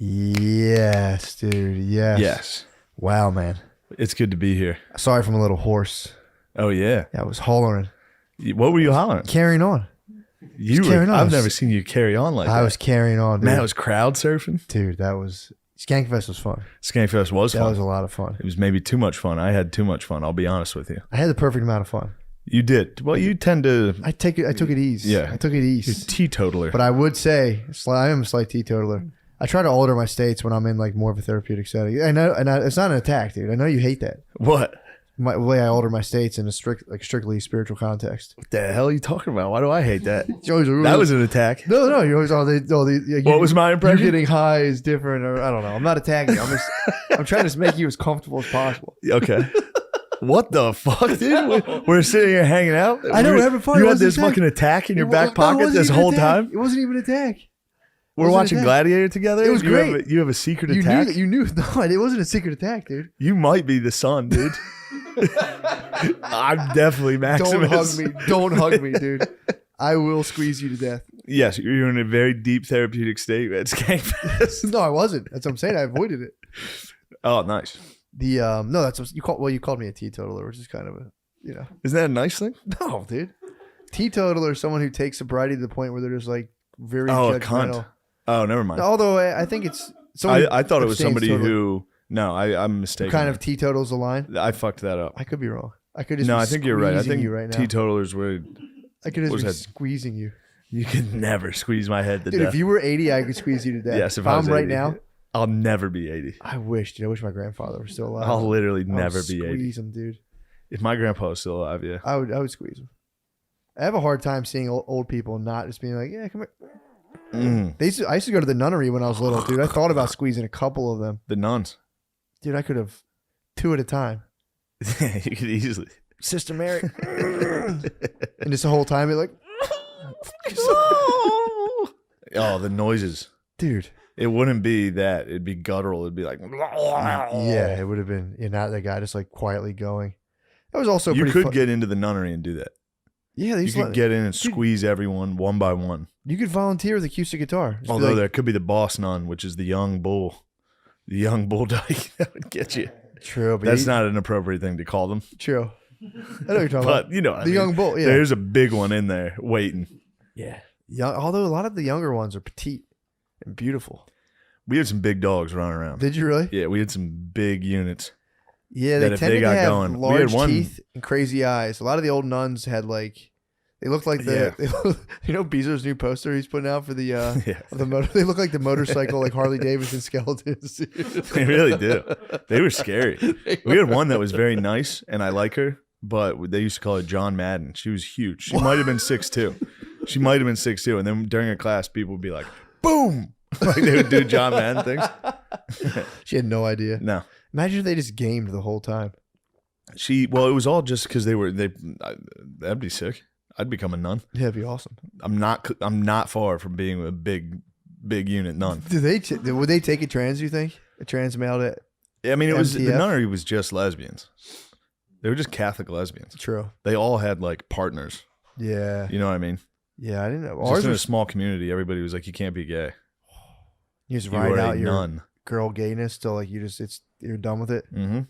Yes, dude. Yes. Yes. Wow, man. It's good to be here. Sorry if I'm a little hoarse. Oh, yeah. Yeah, I was hollering. What were you hollering? Carrying on. Carrying on. I've never seen you carry on like that. I was carrying on, dude. Man, I was crowd surfing. Dude, that was... Skankfest was fun. Skankfest was fun. That was a lot of fun. It was maybe too much fun. I had too much fun. I'll be honest with you. I had the perfect amount of fun. You did. Well, you tend to... I took it easy. Yeah. I took it easy. You're a teetotaler. But I would say, I am a slight teetotaler. I try to alter my states when I'm in like more of a therapeutic setting. I know, and it's not an attack, dude. I know you hate that. What? The way I alter my states in a strictly spiritual context. What the hell are you talking about? Why do I hate that? That was an attack. No. You're always what was my impression? You getting high is different, or I don't know. I'm not attacking you. I'm trying to make you as comfortable as possible. Okay. What the fuck, dude? We're sitting here hanging out. I know, we're having fun. You had this fucking attack in your back pocket this whole time? It wasn't even an attack. We're watching Gladiator together? It was great. You have a secret attack? You knew. No, it wasn't a secret attack, dude. You might be the son, dude. I'm definitely Maximus. Don't hug me, dude. I will squeeze you to death. Yes, you're in a very deep therapeutic state at Skankfest. No, I wasn't. That's what I'm saying. I avoided it. Oh, nice. No, that's what you called. Well, you called me a teetotaler, which is kind of a, Isn't that a nice thing? No, dude. Teetotaler is someone who takes sobriety to the point where they're just like very a judgmental. cunt. Oh, never mind. No, although I think it's. I thought it was somebody who. No, I'm mistaken. Who kind of teetotals the line. I fucked that up. I could be wrong. I could just. No, be I think you're right. I think you right now. teetotalers were. I could just be squeezing you. You could never squeeze my head to dude, death. If you were 80, I could squeeze you to death. Yes, if I'm was right 80, now. I'll never be 80. I wish, dude. I wish my grandfather was still alive. I'll literally never be 80. Squeeze him, dude. If my grandpa was still alive, yeah. I would squeeze him. I have a hard time seeing old people and not just being like, yeah, come here. I used to go to the nunnery when I was little, dude. I thought about squeezing a couple of them. The nuns. Dude, I could have 2 at a time. You could easily. Sister Mary. And just the whole time, you're like, oh, the noises. Dude. It wouldn't be that. It'd be guttural. It'd be like. Yeah, it would have been. Not that guy just like quietly going. That was also you pretty could fun. get into the nunnery and do that. Yeah, you could get in and squeeze everyone one by one. You could volunteer with acoustic guitar. Just although there could be the boss nun, which is the young bull. The young bulldog that would get you. True, but that's not an appropriate thing to call them. True. I know what you're talking about. But you know what the young bull. Yeah, there's a big one in there waiting. Yeah. Although a lot of the younger ones are petite and beautiful. We had some big dogs running around. Did you really? Yeah, we had some big units. Yeah, they tended to have large teeth and crazy eyes. A lot of the old nuns had like, they looked like Beezer's new poster he's putting out for the the motor. They look like the motorcycle like Harley Davidson skeletons. They really do. They were scary. We had one that was very nice, and I like her, but they used to call her John Madden. She was huge. She might have been 6'2". She might have been 6'2", and then during a class, people would be like, "Boom!" Like they would do John Madden things. She had no idea. No. Imagine if they just gamed the whole time. It was all just because that'd be sick. I'd become a nun. Yeah, that'd be awesome. I'm not far from being a big unit nun. Would they take a trans, you think? A trans male to I mean, the nunnery was just lesbians. They were just Catholic lesbians. True. They all had like partners. Yeah. You know what I mean? Yeah, I didn't know. Just in a small community, everybody was like, you can't be gay. You just ride out your nun. Girl gayness till like you're done with it. Mm-hmm.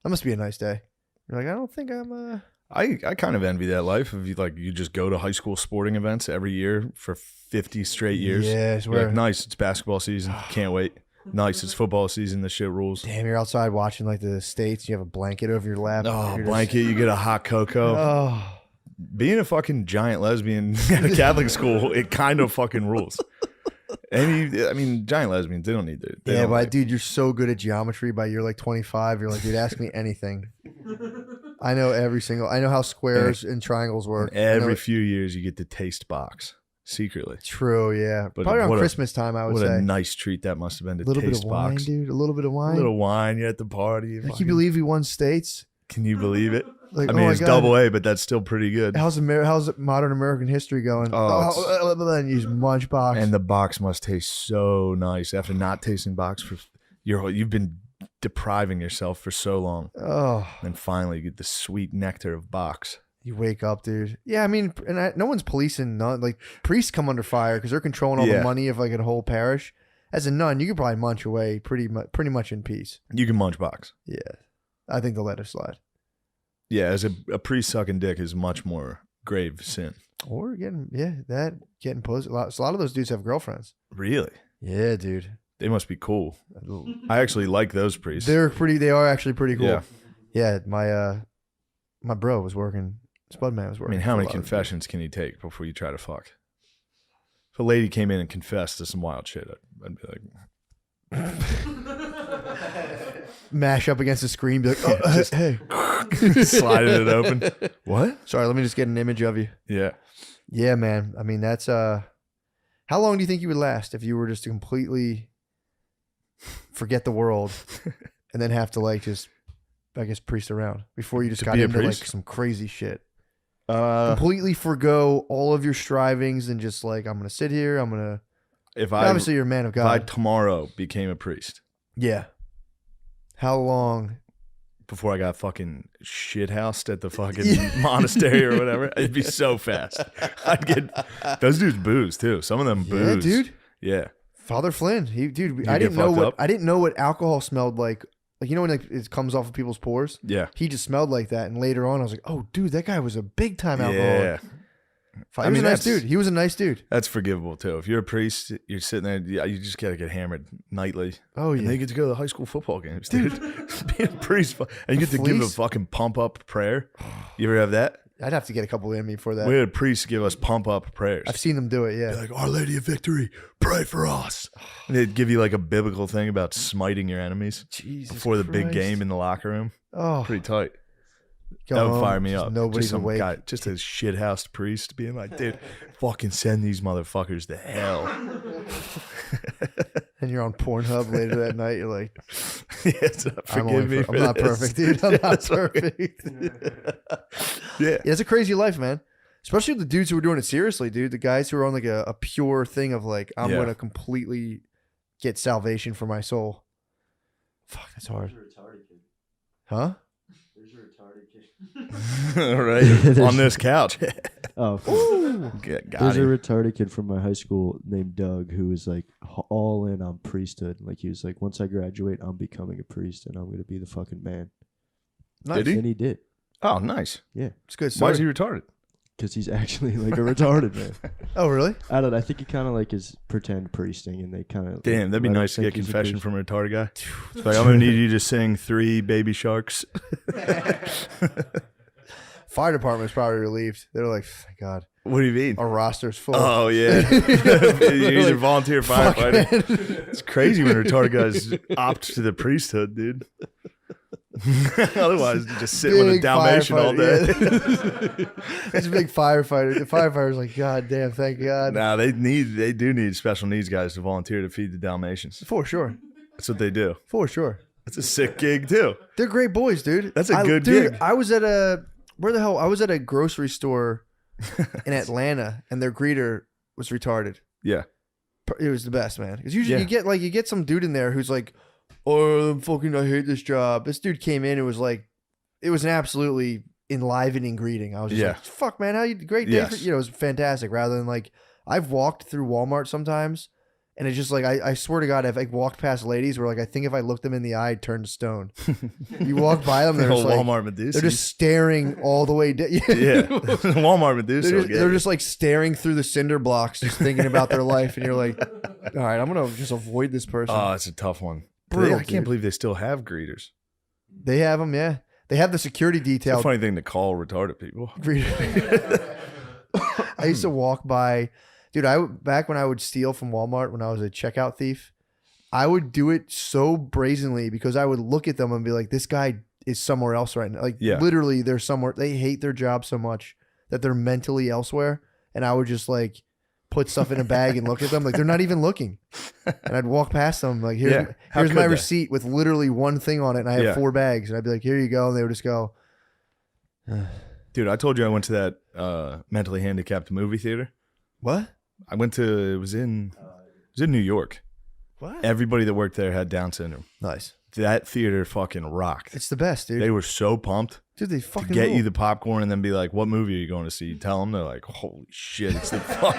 That must be a nice day. You're like, I don't think I'm I kind of envy that life of you just go to high school sporting events every year for 50 straight years. Yeah, like, nice. It's basketball season. Can't wait. Nice. It's football season. The shit rules. Damn, you're outside watching like the States. You have a blanket over your lap. Oh, blanket. You get a hot cocoa. Oh. Being a fucking giant lesbian at a Catholic school, it kind of fucking rules. And giant lesbians, they don't need it. Yeah, but dude, you're so good at geometry. By you're like 25, you're like, dude, ask me anything. I know I know how squares and triangles work. And every few years, you get to taste box secretly. True, yeah. But probably around Christmas time, I would say. What a nice treat that must have been to taste box. A little bit of wine, dude. A little bit of wine. A little wine. You're at the party. Can you believe we won states? Can you believe it? Like, it's double A, but that's still pretty good. How's modern American history going? And you just munch box. And the box must taste so nice after not tasting box for you've been depriving yourself for so long. Oh, and finally you get the sweet nectar of box. You wake up, dude. Yeah, I mean, no one's policing. Like priests come under fire because they're controlling all the money of like a whole parish. as a nun, you could probably munch away pretty much in peace. You can munch box. Yeah, I think they'll let it slide. Yeah, as a priest sucking dick is much more grave sin. Or getting posed. A lot of those dudes have girlfriends. Really? Yeah, dude. They must be cool. I actually like those priests. They are actually pretty cool. Yeah, my bro was working. Spudman was working. I mean, how many confessions can you take before you try to fuck? If a lady came in and confessed to some wild shit, I'd be like, mash up against the screen, be like, oh, hey, sliding it open. What? Sorry, let me just get an image of you. Yeah. Yeah, man. I mean, that's how long do you think you would last if you were just to completely forget the world and then have to like just, I guess, priest around before you just got into like some crazy shit? Completely forgo all of your strivings and just like, I'm gonna sit here. Obviously you're a man of God. If I tomorrow became a priest. Yeah. How long? Before I got fucking shithoused at the fucking monastery or whatever, it'd be so fast. I'd get those dudes booze too. Some of them booze. Yeah, dude. Yeah. Father Flynn, I didn't know what alcohol smelled like. Like, you know when it comes off of people's pores? Yeah. He just smelled like that. And later on, I was like, oh, dude, that guy was a big time alcoholic. Yeah. He was a nice dude. He was a nice dude. That's forgivable too. If you're a priest, you're sitting there, you just got to get hammered nightly. Oh, yeah. And they get to go to the high school football games, dude. Being a priest. And you get to give a fucking pump up prayer. You ever have that? I'd have to get a couple in me for that. We had a priest give us pump up prayers. I've seen them do it, yeah. Be like, Our Lady of Victory, pray for us. And they'd give you like a biblical thing about smiting your enemies before the big game in the locker room. Oh, pretty tight. That would fire me up. Nobody's awake. Guy, just a shithoused priest being like, dude, fucking send these motherfuckers to hell. And you're on Pornhub later that night. You're like, forgive me. I'm not perfect, dude. I'm not perfect. Yeah. It's a crazy life, man. Especially the dudes who are doing it seriously, dude. The guys who are on like a pure thing of like, I'm going to completely get salvation for my soul. Fuck, that's hard. Huh? All right. On this couch. Oh, there's a retarded kid from my high school named Doug who was like all in on priesthood. Like he was like, once I graduate, I'm becoming a priest and I'm going to be the fucking man. Nice. Did he? And he did. Oh, nice. Yeah. It's good. Why is he retarded? Because he's actually like a retarded man. Oh, really? I don't know. I think he kind of like is pretend priesting and they kind of. Damn, that'd be nice to get confession from a retarded guy. It's like, I'm going to need you to sing 3 Baby Sharks. Fire department's probably relieved. They're like, thank God. What do you mean? Our roster's full. Oh, yeah. You're a volunteer firefighter. It's crazy when retarded guys opt to the priesthood, dude. Otherwise, you just sit with a Dalmatian all day. Yeah. It's a big firefighter. The firefighter's like, God damn, thank God. Nah, they do need special needs guys to volunteer to feed the Dalmatians. For sure. That's what they do. For sure. That's a sick gig, too. They're great boys, dude. That's a good gig. I was at a grocery store in Atlanta, and their greeter was retarded. Yeah. It was the best, man. Because usually you get some dude in there who's like, oh, I hate this job. This dude came in and was like, it was an absolutely enlivening greeting. I was just like, fuck, man, how you, great day. Yes. It was fantastic. Rather than like, I've walked through Walmart sometimes, and it's just like, I swear to God, I've like walked past ladies where like, I think if I looked them in the eye, I'd turn to stone. You walk by them, they're just like, Walmart Medusa. They're just staring all the way down. Yeah. Walmart Medusa. They're just like staring through the cinder blocks, just thinking about their life. And you're like, all right, I'm going to just avoid this person. Oh, it's a tough one. Brutal, I can't believe they still have greeters. They have them, yeah. They have the security detail. It's a funny thing to call retarded people. I used to walk by, dude. Back when I would steal from Walmart when I was a checkout thief, I would do it so brazenly because I would look at them and be like, "This guy is somewhere else right now." Like literally, they're somewhere. They hate their job so much that they're mentally elsewhere, and I would just like put stuff in a bag and look at them like they're not even looking. And I'd walk past them like, here's my receipt with literally one thing on it, and I have 4 bags. And I'd be like, here you go. And they would just go. Dude, I told you I went to that mentally handicapped movie theater. What? I went to, it was in New York. What? Everybody that worked there had Down syndrome. Nice. That theater fucking rocked. It's the best, dude. They were so pumped. Dude, they fucking to get rule. you the popcorn and then be like, "What movie are you going to see?" You tell them, they're like, "Holy shit, it's the fuck!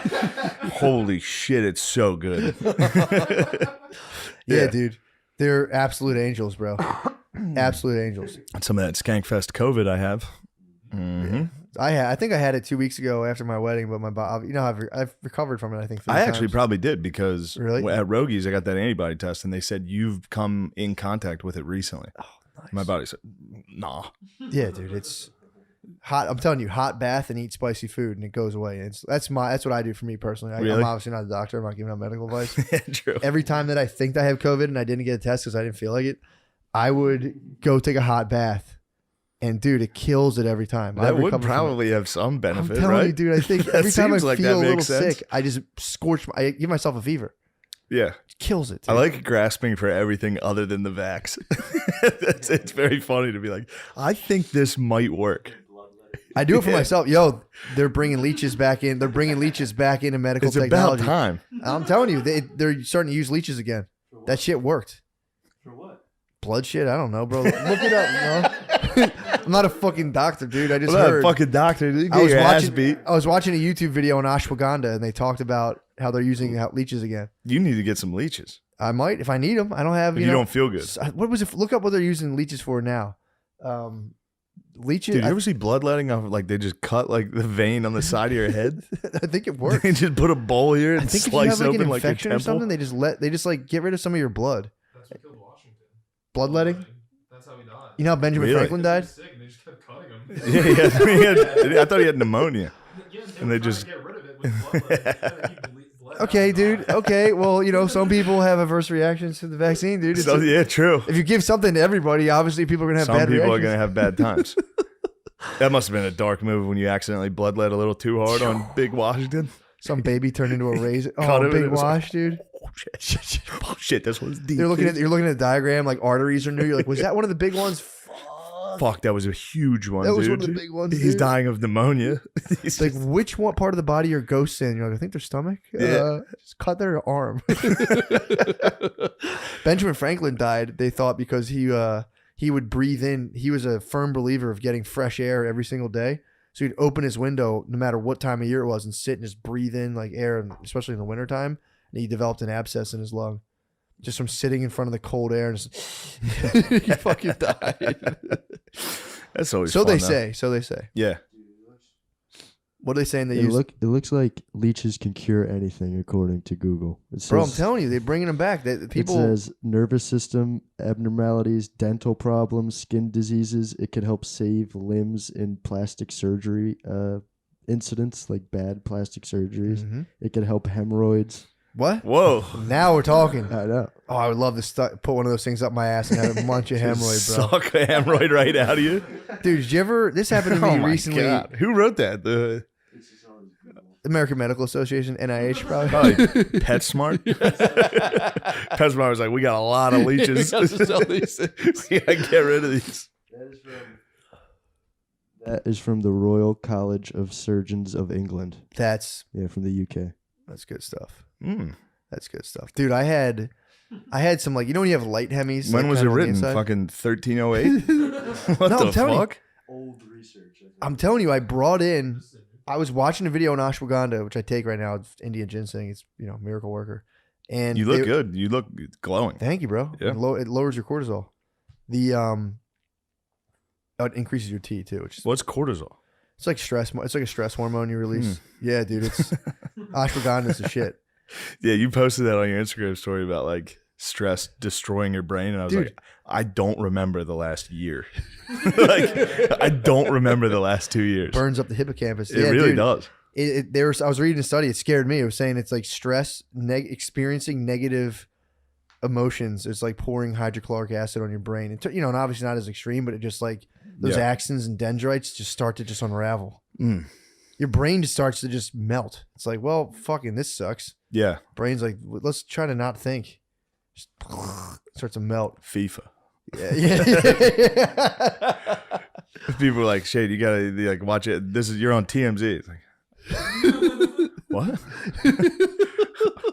Holy shit, it's so good." Yeah, dude, they're absolute angels, bro. Absolute angels. Some of that Skankfest COVID I have. Mm-hmm. I think I had it 2 weeks ago after my wedding, but my body, I've recovered from it. I think 3 I times. actually probably did because Really? at Rogies I got that antibody test and they said you've come in contact with it recently. Oh, nice. My body said, "Nah." Yeah, dude, it's hot. I'm telling you, hot bath and eat spicy food, and it goes away. That's what I do for me personally. Really? I'm obviously not a doctor. I'm not giving out medical advice. True. Every time that I think I have COVID and I didn't get a test because I didn't feel like it, I would go take a hot bath. And dude, it kills it every time. That would probably have some benefit, I'm telling right? you, dude. I think every time I like feel a little sense. sick, I just scorch. I give myself a fever. Yeah, it kills it. Dude. I like grasping for everything other than the vax. It's very funny to be like, I think this might work. I do it for myself. Yo, they're bringing leeches back in. They're bringing leeches back into medical technology. It's about time. I'm telling you, they're starting to use leeches again. That shit worked. For what? Blood shit? I don't know, bro. Look it up, bro. I'm not a fucking doctor, dude. I just I'm not heard. a fucking doctor. You I was your ass watching. beat. I was watching a YouTube video on ashwagandha, and they talked about how they're using leeches again. You need to get some leeches. I might if I need them. I don't have. You don't feel good. What was it? Look up what they're using leeches for now. Leeches. Dude, you ever see bloodletting off? Like they just cut like the vein on the side of your head. I think it works. They just put a bowl here and I think slice if you have open an like a infection or something, they just like get rid of some of your blood. That's what killed Washington. Bloodletting. That's how he died. You know how Benjamin Really? Franklin died? He was sick and they just kept cutting him. I thought he had pneumonia. Yeah, And they just- to get rid of it with bloodletting. Bled Okay, out. dude. Okay, well, some people have adverse reactions to the vaccine, dude. So, yeah, true. If you give something to everybody, obviously people are gonna have Some bad people reactions. are going to have bad times. That must have been a dark move when you accidentally bloodlet a little too hard on Big Washington. Some baby turned into a raisin. Cut Oh, him and big it was wash, like, dude. Oh, shit. Oh, shit, this one's deep. You're looking at the diagram, like arteries are new. You're like, was that one of the big ones? Fuck, that was a huge one, That dude. was one of the big ones. He's dude. dying of pneumonia. It's like, which one part of the body are ghosts in? You're like, I think their stomach. Yeah. Just cut their arm. Benjamin Franklin died, they thought, because he would breathe in. He was a firm believer of getting fresh air every single day. So he'd open his window no matter what time of year it was and sit and just breathe in like air, especially in the wintertime. And he developed an abscess in his lung just from sitting in front of the cold air. And just he fucking died. That's always So fun, they though. say. So they say. Yeah. What are they saying they It use? it looks like leeches can cure anything according to Google. It says, Bro, I'm telling you, they're bringing them back. People. It says nervous system abnormalities, dental problems, skin diseases. It can help save limbs in plastic surgery incidents, like bad plastic surgeries. Mhm. It can help hemorrhoids. What? Whoa. Now we're talking. I know. Oh, I would love to put one of those things up my ass and have a bunch of hemorrhoid, bro. Suck a hemorrhoid right out of you. Dude, did you ever? This happened to me Oh my recently. God. Who wrote that? The American Medical Association, NIH, probably. probably PetSmart. PetSmart was like, we got a lot of leeches. We gotta get rid of these. That is from the Royal College of Surgeons of England. That's Yeah, from the UK. good stuff. Mm. That's good stuff, dude. I had some like when you have light hemis. When like, was it kinda on the written? inside? Fucking 1308? What No, the I'm telling you. fuck? Old research. I'm telling you, I brought in. I was watching a video on ashwagandha, which I take right now. It's Indian ginseng. It's miracle worker. And You look good. You look glowing. Thank you, bro. Yeah. It lowers your cortisol. It increases your T too, which is What's cortisol? it's like stress. It's like a stress hormone you release. Yeah, dude. It's ashwagandha is the shit. Yeah, you posted that on your Instagram story about like stress destroying your brain, and I was Dude. like, I don't remember the last year. Like, I don't remember the last 2 years. Burns up the hippocampus. It really does. I was reading a study. It scared me. It was saying it's like stress, experiencing negative emotions. It's like pouring hydrochloric acid on your brain. And obviously not as extreme, but it just like those Yeah. axons and dendrites just start to just unravel. Mm. Your brain just starts to just melt. It's like, well, fucking this sucks. Yeah, Brain's like, let's try to not think. Just starts to melt. FIFA. Yeah. People are like, Shade, you gotta like watch it. You're on TMZ. It's like, What?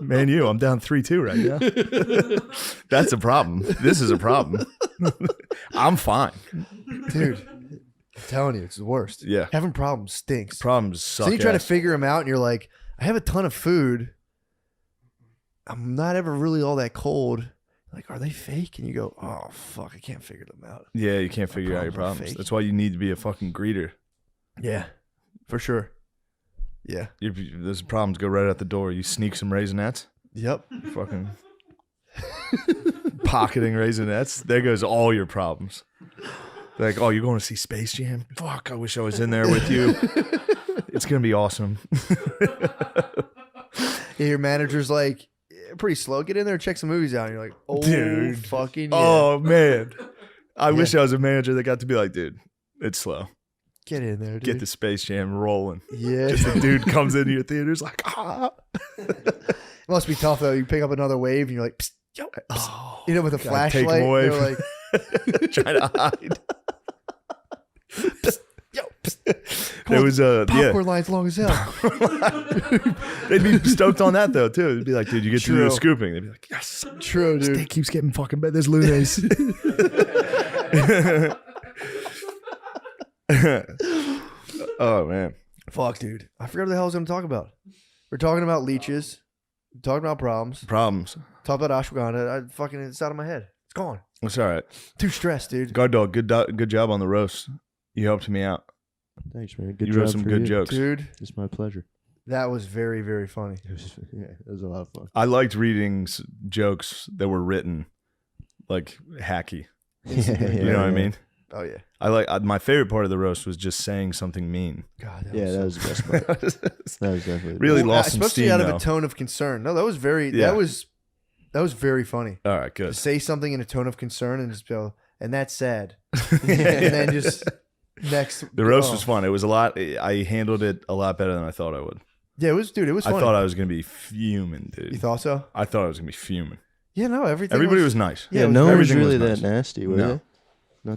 Man, I'm down 3-2 right now. That's a problem. This is a problem. I'm fine. Dude, I'm telling you, it's the worst. Yeah. Having problems stinks. Problems suck. So you try to figure them out and you're like, I have a ton of food. I'm not ever really all that cold. Like, are they fake? And you go, oh, fuck, I can't figure them out. Yeah, you can't figure out your problems. That's why you need to be a fucking greeter. Yeah, for sure. Yeah. Those problems go right out the door. You sneak some Raisinets. Yep. Fucking pocketing Raisinets. There goes all your problems. Like, oh, you're going to see Space Jam? Fuck, I wish I was in there with you. It's going to be awesome. Yeah, your manager's like, pretty slow. Get in there and check some movies out. And you're like, oh, dude, fucking yeah. Oh, man. I wish I was a manager that got to be like, dude, it's slow. Get in there, dude. Get the Space Jam rolling. Yeah. Just the dude comes into your theaters like, It must be tough, though. You pick up another wave and you're like, psst, yo, psst. Oh, You know, with a flashlight. Take 'em away. You're like, trying to hide. psst, yo, psst. There was a popcorn line's long as hell. They'd be stoked on that though too. It'd be like, dude, you get to do the scooping. They'd be like, yes, true, dude. Steak keeps getting fucking better. There's lunes. Oh man, fuck, dude. I forgot what the hell I was going to talk about. We're talking about leeches. We're talking about problems. Talk about ashwagandha. It's out of my head. It's gone. It's all right. Too stressed, dude. Guard dog, good job on the roast. You helped me out. Thanks, man. Good you job wrote some for good you. jokes, dude. It's my pleasure. That was very, very funny. It was a lot of fun. I liked reading jokes that were written like hacky. You know what I mean? Oh yeah. My favorite part of the roast was just saying something mean. God, that was the best part. That was definitely really lost some especially steam, out of though. a tone of concern. No, that was very. That was very funny. All right, good. To say something in a tone of concern and just go, and that's sad, and then just next. The roast was fun. It was a lot. I handled it a lot better than I thought I would. Yeah, it was, dude. It was funny. I thought I was gonna be fuming, dude. You thought so? I thought I was gonna be fuming. Yeah, no, everybody was nice. Yeah, no one was really that nasty, were they?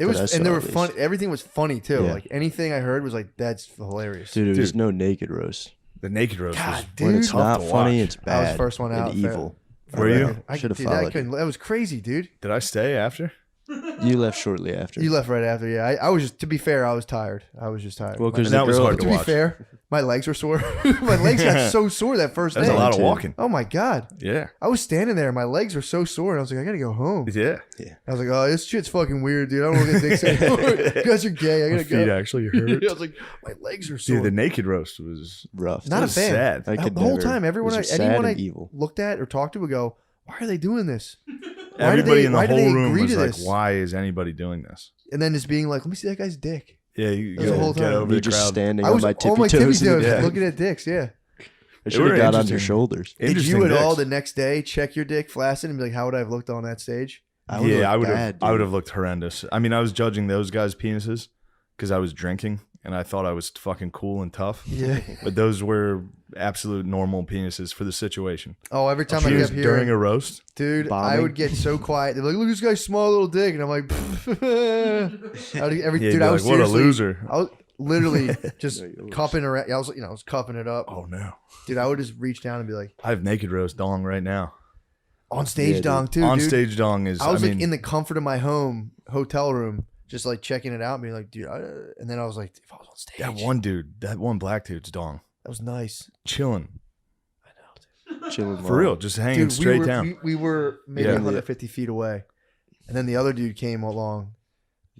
It was, and they were fun. Everything was funny too. Yeah. Like anything I heard was like, "That's hilarious." Dude, there's no naked roast. The naked roast was when it's not funny, it's bad. I was the first one out. And evil. Were you? I should have followed. That was crazy, dude. Did I stay after? You left shortly after. You left right after. Yeah, I was just. To be fair, I was tired. I was just tired. Well, because that was hard to watch. To be fair, my legs were sore. My legs got so sore that first day. That's a lot of walking. Oh my god. Yeah. I was standing there. My legs were so sore, and I was like, I gotta go home. Yeah. I was like, oh, this shit's fucking weird, dude. I don't want to get dicks anymore. You guys are gay. I gotta go. My feet actually hurt. I was like, my legs are sore. Dude, the naked roast was rough. Not a fan. Sad. The whole time, anyone I looked at or talked to would go, why are they doing this? Everybody in the whole room was like, why is anybody doing this? And then just being like, let me see that guy's dick. Yeah, you the whole time. Over the just crowd. standing on my tippy toes. Looking at dicks, yeah. I should have got on your shoulders. Did you at all the next day check your dick flaccid and be like, how would I have looked on that stage? I would have looked horrendous. I mean, I was judging those guys' penises because I was drinking and I thought I was fucking cool and tough. Yeah. But those were absolute normal penises for the situation. Oh, every time I kept hearing during a roast, dude, I would get so quiet. They're like, "Look at this guy's small little dick," and I'm like, "Dude, I was like, what a loser." I was literally just cupping around. I was cupping it up. Oh no, dude, I would just reach down and be like, "I have naked roast dong right now." On stage dong too. On dude. stage dong is. I was like in the comfort of my hotel room. Just like checking it out and being like, dude, and then I was like, if I was on stage. That one black dude's dong. That was nice. Chilling. I know, dude. Chilling. For real, just hanging straight down. We were maybe 150 feet away. And then the other dude came along.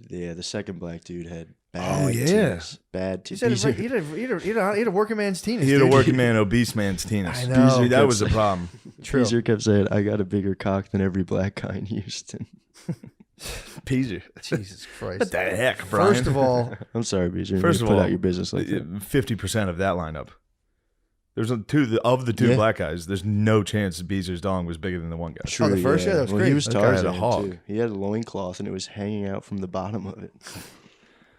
Yeah, the second black dude had bad teens. Bad teens. He had a working man's teens. He had a working man, obese man's teens. I know. Dude, that was the problem. Peaser kept saying, I got a bigger cock than every black guy in Houston. Peaser. Jesus Christ. What the heck, Brian? First of all, I'm sorry, Peaser. First of all, put out your business like that. 50% of that lineup. There's the two black guys. There's no chance Beezer's dong was bigger than the one guy. True, the first year that was crazy. He was Tarzan a hog. too. He had a loincloth and it was hanging out from the bottom of it.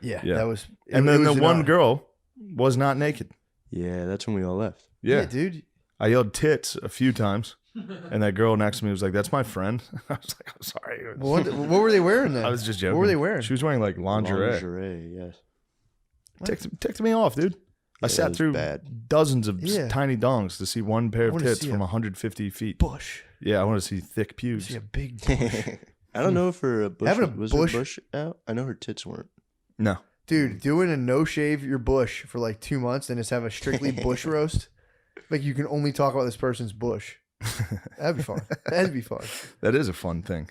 Yeah. That was. And then the one girl was not naked. Yeah, that's when we all left. Yeah, dude. I yelled tits a few times. And that girl next to me was like, "That's my friend." I was like, "I'm sorry." What were they wearing then? I was just joking. What were they wearing? She was wearing like lingerie. Lingerie, yes. Ticked me off, dude. I sat through dozens of tiny dongs to see one pair of tits from 150 feet. Bush. Yeah, I want to see thick pubes. See a big bush. I don't know if her bush Having a was bush- her bush out. I know her tits weren't. No. Dude, doing a no shave your bush for like 2 months and just have a strictly bush roast. Like you can only talk about this person's bush. That'd be fun. That'd be fun. That is a fun thing.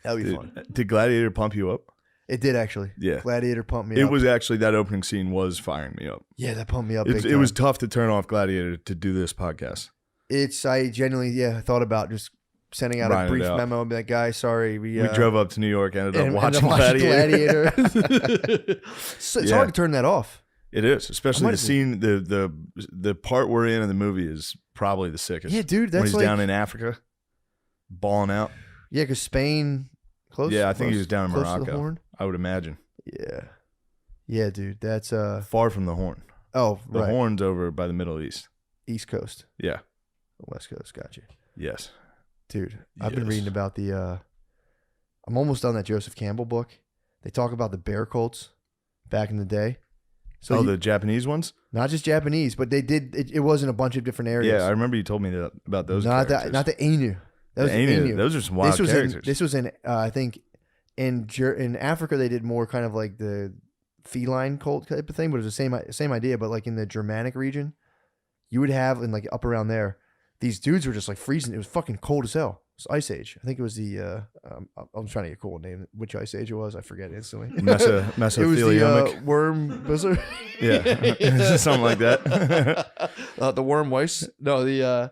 That'd be fun. Did Gladiator pump you up? It did actually. Yeah. Gladiator pumped me It up. was actually, that opening scene was firing me up. Yeah, that pumped me up. It was tough to turn off Gladiator to do this podcast. I genuinely, thought about just sending out a brief memo and be like, guys, sorry. We drove up to New York, ended up watching Gladiator. It's hard to turn that off. It is, especially the scene, the part we're in the movie is probably the sickest. Yeah, dude. That's when he's down in Africa, balling out. Yeah, because Spain, close. Yeah, I think he was down in close to the Morocco. Horn. I would imagine. Yeah. Yeah, dude. That's far from the Horn. Oh, The right. Horn's over by the Middle East. East Coast. Yeah. West Coast. Gotcha. Yes. Dude, I've been reading about the I'm almost done that Joseph Campbell book. They talk about the bear cults back in the day. So the Japanese ones? Not just Japanese, but they did it was in a bunch of different areas. Yeah, I remember you told me about those not characters. Not the Ainu. That was the Ainu. Those are some wild characters. This was in I think in Africa they did more kind of like the feline cult type of thing, but it was the same idea. But like in the Germanic region, you would have in like up around there, these dudes were just like freezing. It was fucking cold as hell. It was Ice Age. I think it was the I'm trying to get a cool name. Which Ice Age it was, I forget instantly. Mesothelioma. It was the worm blizzard. Yeah, something like that. The worm weiss. No, the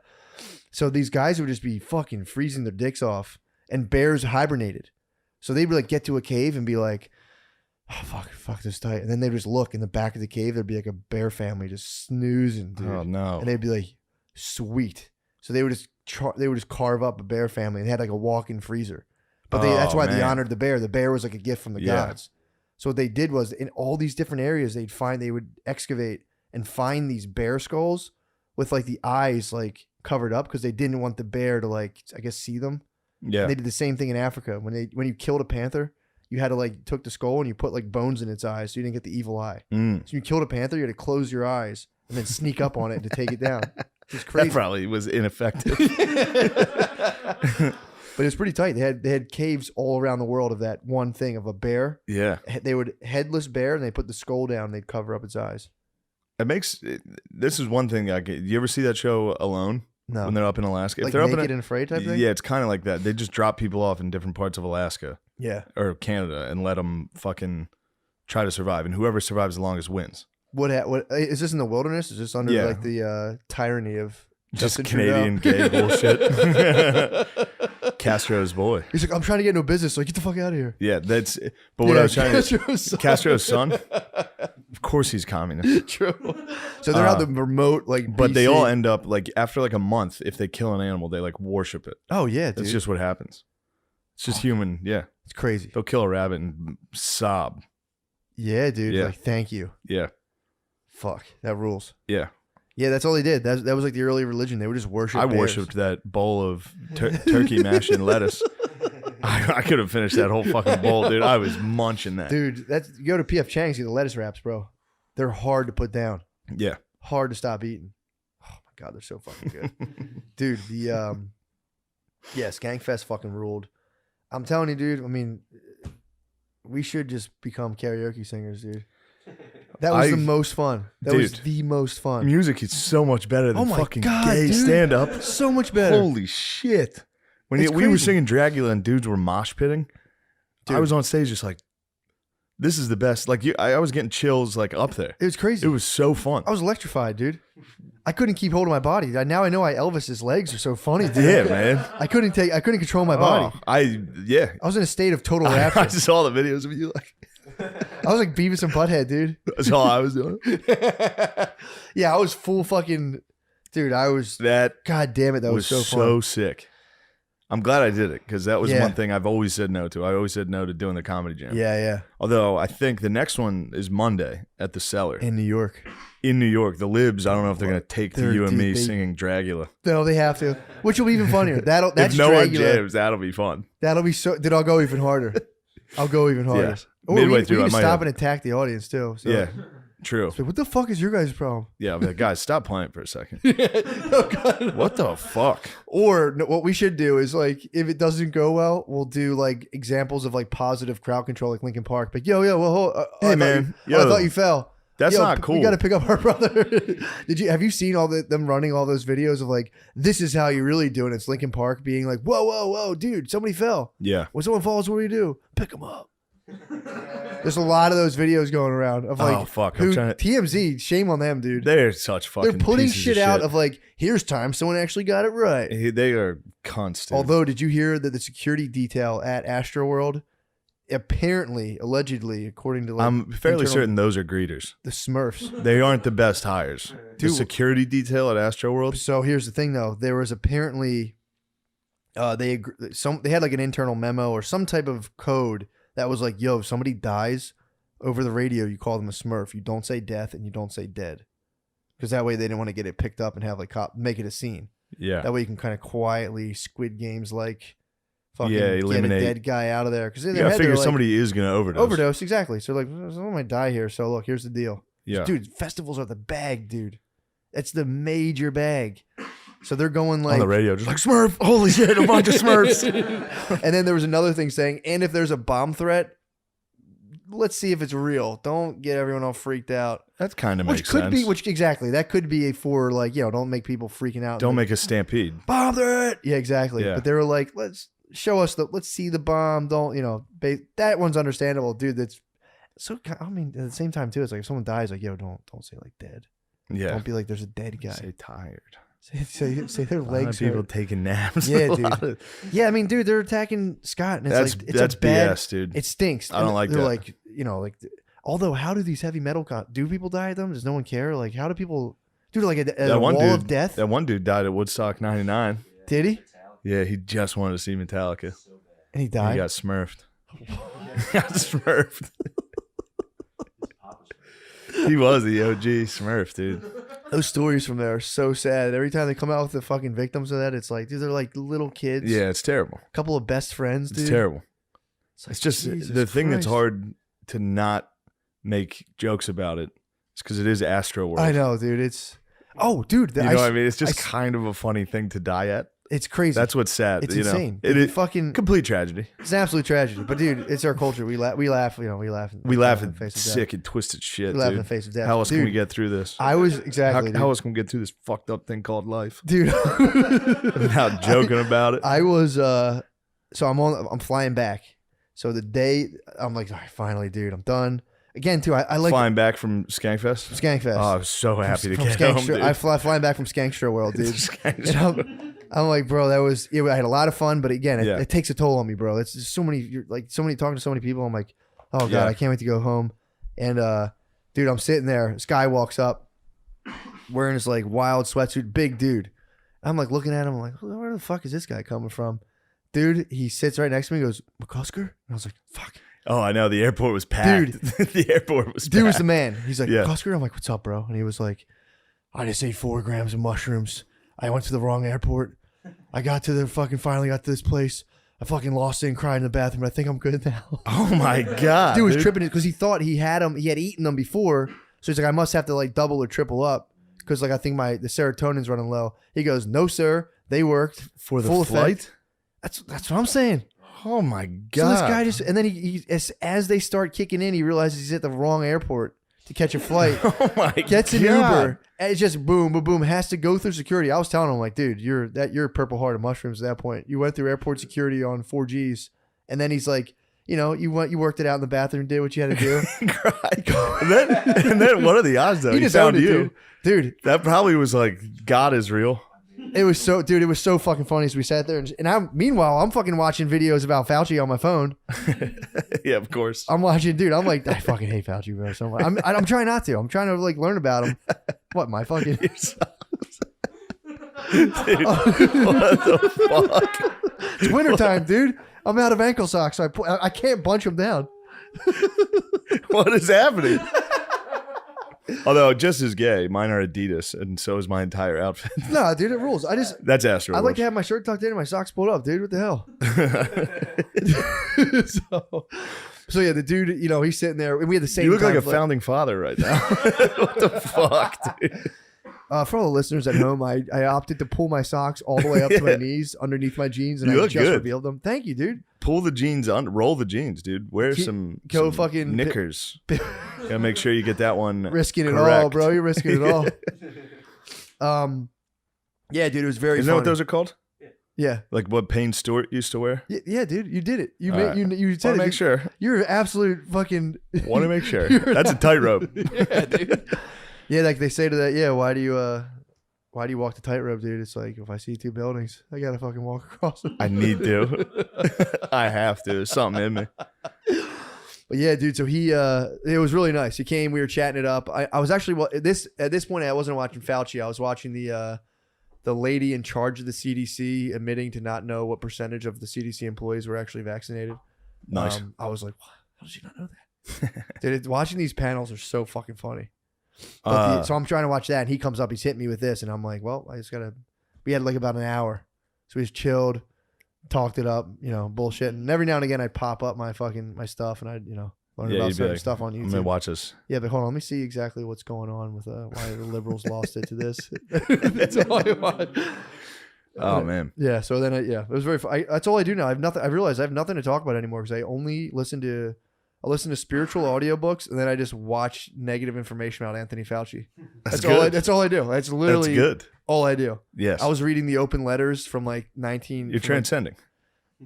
so these guys would just be fucking freezing their dicks off, and bears hibernated. So they would like get to a cave and be like, oh, fuck this tight. And then they'd just look in the back of the cave. There'd be like a bear family just snoozing, dude. Oh no. And they'd be like, sweet. So they would just carve up a bear family and they had like a walk-in freezer. But that's why they honored the bear. The bear was like a gift from the gods. So what they did was in all these different areas, they would excavate and find these bear skulls with like the eyes like covered up because they didn't want the bear to like, I guess, see them. Yeah. And they did the same thing in Africa. When you killed a panther, you had to like took the skull and you put like bones in its eyes so you didn't get the evil eye. So you killed a panther, you had to close your eyes and then sneak up on it to take it down. It's crazy. That probably was ineffective. But it's pretty tight. They had caves all around the world of that one thing of a bear. Yeah. They would headless bear and they put the skull down and they'd cover up its eyes. This is one thing you ever see that show Alone? No. When they're up in Alaska. Like if they're Naked up in and Afraid type thing? Yeah, it's kind of like that. They just drop people off in different parts of Alaska. Yeah. Or Canada and let them fucking try to survive. And whoever survives the longest wins. What is this in the wilderness? Is this under like the tyranny of just Justin Canadian Trudeau? gay bullshit? Castro's boy. He's like, I'm trying to get into business, so get the fuck out of here. Yeah, but what I was trying to Castro's son. Of course he's communist. True. So they're out the remote like but BC. they all end up like after like a month, if they kill an animal, they like worship it. Oh yeah, dude. That's just what happens. It's just human. Yeah. It's crazy. They'll kill a rabbit and sob. Yeah, dude. Yeah. Like, thank you. Yeah. Fuck. That rules. Yeah. Yeah, that's all they did. That was like the early religion. They would just worship bears. Worshipped that bowl of turkey mash and lettuce. I could have finished that whole fucking bowl, dude. I was munching that. Dude, you go to P.F. Chang's, get the lettuce wraps, bro. They're hard to put down. Yeah. Hard to stop eating. Oh my God, they're so fucking good. Dude, the Skankfest fucking ruled. I'm telling you, dude, I mean, we should just become karaoke singers, dude. That was the most fun. That was the most fun. Music is so much better than fucking gay dude. stand-up. So much better. Holy shit. When we crazy. were singing Dragula and dudes were mosh pitting, Dude. I was on stage just like, this is the best. Like I was getting chills like up there. It was crazy. It was so fun. I was electrified, dude. I couldn't keep hold of my body. Now I know why Elvis's legs are so funny, dude. Yeah, man. I couldn't control my body. I was in a state of total rapture. I saw the videos of you like. I was like Beavis and Butthead, dude. That's all I was doing. Yeah, I was full fucking, dude. I was that. God damn it, that was so fun. So sick. I'm glad I did it because that was one thing I've always said no to. I always said no to doing the comedy jam. Yeah, yeah. Although I think the next one is Monday at the Cellar in New York. In New York, the Libs. I don't know if they're gonna take to you and me singing Dragula. No, they have to. Which will be even funnier. That's if no Dragula. One jams, that'll be fun. That'll be so. Then I'll go even harder. I'll go even harder. Yeah. Midway we through, can I might stop and attack the audience too. So. Yeah. True. Like, what the fuck is your guys' problem? Yeah, but guys, stop playing for a second. Oh, God. What the fuck? Or no, what we should do is like, if it doesn't go well, we'll do like examples of like positive crowd control, like Linkin Park. But Hey man, I thought you fell. That's not cool. We got to pick up our brother. Have you seen them running all those videos of like, this is how you really do it? It's Linkin Park being like, whoa, dude, somebody fell. Yeah. When someone falls, what do you do? Pick them up. There's a lot of those videos going around of like, oh fuck, TMZ, shame on them, dude. They're such fucking. They're putting shit out of like, here's time someone actually got it right. They are constant. Although, did you hear that the security detail at Astroworld, apparently, allegedly, according to like, I'm fairly certain those are greeters. The Smurfs. They aren't the best hires. Dude, the security detail at Astroworld. So here's the thing, though. There was apparently, they had like an internal memo or some type of code that was like, yo, if somebody dies over the radio, you call them a Smurf. You don't say death and you don't say dead. Because that way they didn't want to get it picked up and have like make it a scene. Yeah. That way you can kind of quietly Squid Games like fucking eliminate. Get a dead guy out of there. Because I figure somebody is going to overdose. Overdose, exactly. So like, someone might die here. So look, here's the deal. Yeah. Dude, festivals are the bag, dude. It's the major bag. So they're going like on the radio, just like Smurf. Holy shit, a bunch of Smurfs. And then there was another thing saying, and if there's a bomb threat, let's see if it's real. Don't get everyone all freaked out. That kind of makes sense. Exactly. That could be for like, don't make people freaking out. Don't make a stampede. Bomb threat. Yeah, exactly. Yeah. But they were like, let's see the bomb. Don't, that one's understandable, dude. That's so, I mean, at the same time too, it's like if someone dies, like, don't say like dead. Yeah. Don't be like, there's a dead guy. Say tired. Say their legs people hurt. taking naps. Yeah, dude. Yeah, I mean, dude, they're attacking Scott, and it's that's bad, BS, dude. It stinks. I don't like they're that. Like, although, how do these heavy metal do people die at them? Does no one care? Like, how do people, dude? Like a wall of death. That one dude died at Woodstock '99. Did he? Yeah, he just wanted to see Metallica, and he died. He got smurfed. He was the OG Smurf, dude. Those stories from there are so sad. Every time they come out with the fucking victims of that, it's like, dude, they're like little kids. Yeah, it's terrible. A couple of best friends, dude. It's terrible. It's just Jesus the thing Christ. that's hard to not make jokes about it. It's because it is Astroworld. I know, dude. It's dude. You know what I mean? It's just kind of a funny thing to die at. It's crazy. That's what's sad. It's insane. It is fucking complete tragedy. It's an absolute tragedy. But dude, it's our culture. We laugh. We laugh. We laugh. We laugh in at the face of sick death. and twisted shit. We laugh dude. in the face of death. How else dude, can we get through this? I was exactly. How else can we get through this fucked up thing called life? Dude, without joking about it. I was. So I'm flying back. So the day I'm like, all right, finally, dude, I'm done. Again, too, I like flying back from Skankfest. Skankfest. Oh, I was so happy to get home, dude. I flying back from Skankster World, dude. I'm like, bro, that was. I had a lot of fun, but again, it takes a toll on me, bro. It's just so many. You're like so many talking to so many people. I'm like, oh god, I can't wait to go home. And dude, I'm sitting there. This guy walks up, wearing this like wild sweatsuit, big dude. I'm like looking at him. I'm like, where the fuck is this guy coming from? Dude, he sits right next to me. He goes, McCusker? And I was like, fuck. Oh, I know. The airport was packed. Dude. The airport was packed. Dude was the man. He's like, McCusker? I'm like, what's up, bro? And he was like, I just ate 4 grams of mushrooms. I went to the wrong airport. I finally got to this place. I fucking lost it and cried in the bathroom. I think I'm good now. Oh my God. Dude was tripping because he thought he had them. He had eaten them before. So he's like, I must have to like double or triple up. Because like I think the serotonin's running low. He goes, no, sir. They worked for the full flight. Effect. That's what I'm saying. Oh my God. So this guy just, and then he as they start kicking in, he realizes he's at the wrong airport to catch a flight. Oh my God. Gets an Uber. And it's just boom, boom, boom. Has to go through security. I was telling him like, dude, you're Purple Heart of mushrooms at that point. You went through airport security on 4Gs, and then he's like, you worked it out in the bathroom, did what you had to do. and then what are the odds though? He found you, dude. That probably was like God is real. It was so fucking funny. So we sat there and meanwhile, I'm fucking watching videos about Fauci on my phone. Yeah, of course. I'm watching, dude. I'm like, I fucking hate Fauci, bro. So much. I'm trying not to. I'm trying to like learn about him. What, my fucking... Dude, what the fuck? It's wintertime, dude. I'm out of ankle socks, so I can't bunch them down. What is happening? Although just as gay, mine are Adidas, and so is my entire outfit. No, dude, it rules. That's Astro. I like to have my shirt tucked in and my socks pulled up, dude. What the hell? So yeah, the dude, he's sitting there, and we had the same. You look like a time, founding father right now. What the fuck, dude? For all the listeners at home, I opted to pull my socks all the way up to my knees underneath my jeans, and You I look just good. revealed them. Thank you, dude. Pull the jeans on, roll the jeans, dude. Wear some fucking knickers. Gotta make sure you get that one. Risking correct. it all, bro. You're risking it all. Yeah, dude, it was very. Isn't funny. that what those are called? Yeah, like what Payne Stewart used to wear. Yeah, dude, you did it. You Right. you said Want it. to make sure. You're an absolute fucking. Want to make sure. That's a tightrope. Yeah, dude. Yeah, like they say to that. Yeah, why do you walk the tightrope, dude? It's like if I see two buildings, I gotta fucking walk across them. I need to. I have to. There's something in me. But yeah, dude. So it was really nice. He came. We were chatting it up. I was actually at this point I wasn't watching Fauci. I was watching the lady in charge of the CDC admitting to not know what percentage of the CDC employees were actually vaccinated. Nice. I was like, what? How does she not know that? Dude, watching these panels are so fucking funny. So I'm trying to watch that, and he comes up, he's hitting me with this, and I'm like, well, we had like about an hour. So we just chilled, talked it up, bullshit. And every now and again I'd pop up my stuff, and I'd, learn about certain stuff on YouTube. I'm gonna watch this. Yeah, but hold on, let me see exactly what's going on with why the liberals lost it to this. That's all I want. Oh man. Yeah. So then, it was very fun. That's all I do now. I have nothing. I realized I have nothing to talk about anymore because I only listen to spiritual audiobooks, and then I just watch negative information about Anthony Fauci. That's all I do. That's literally all I do. Yes. I was reading the open letters from like 19. You're transcending.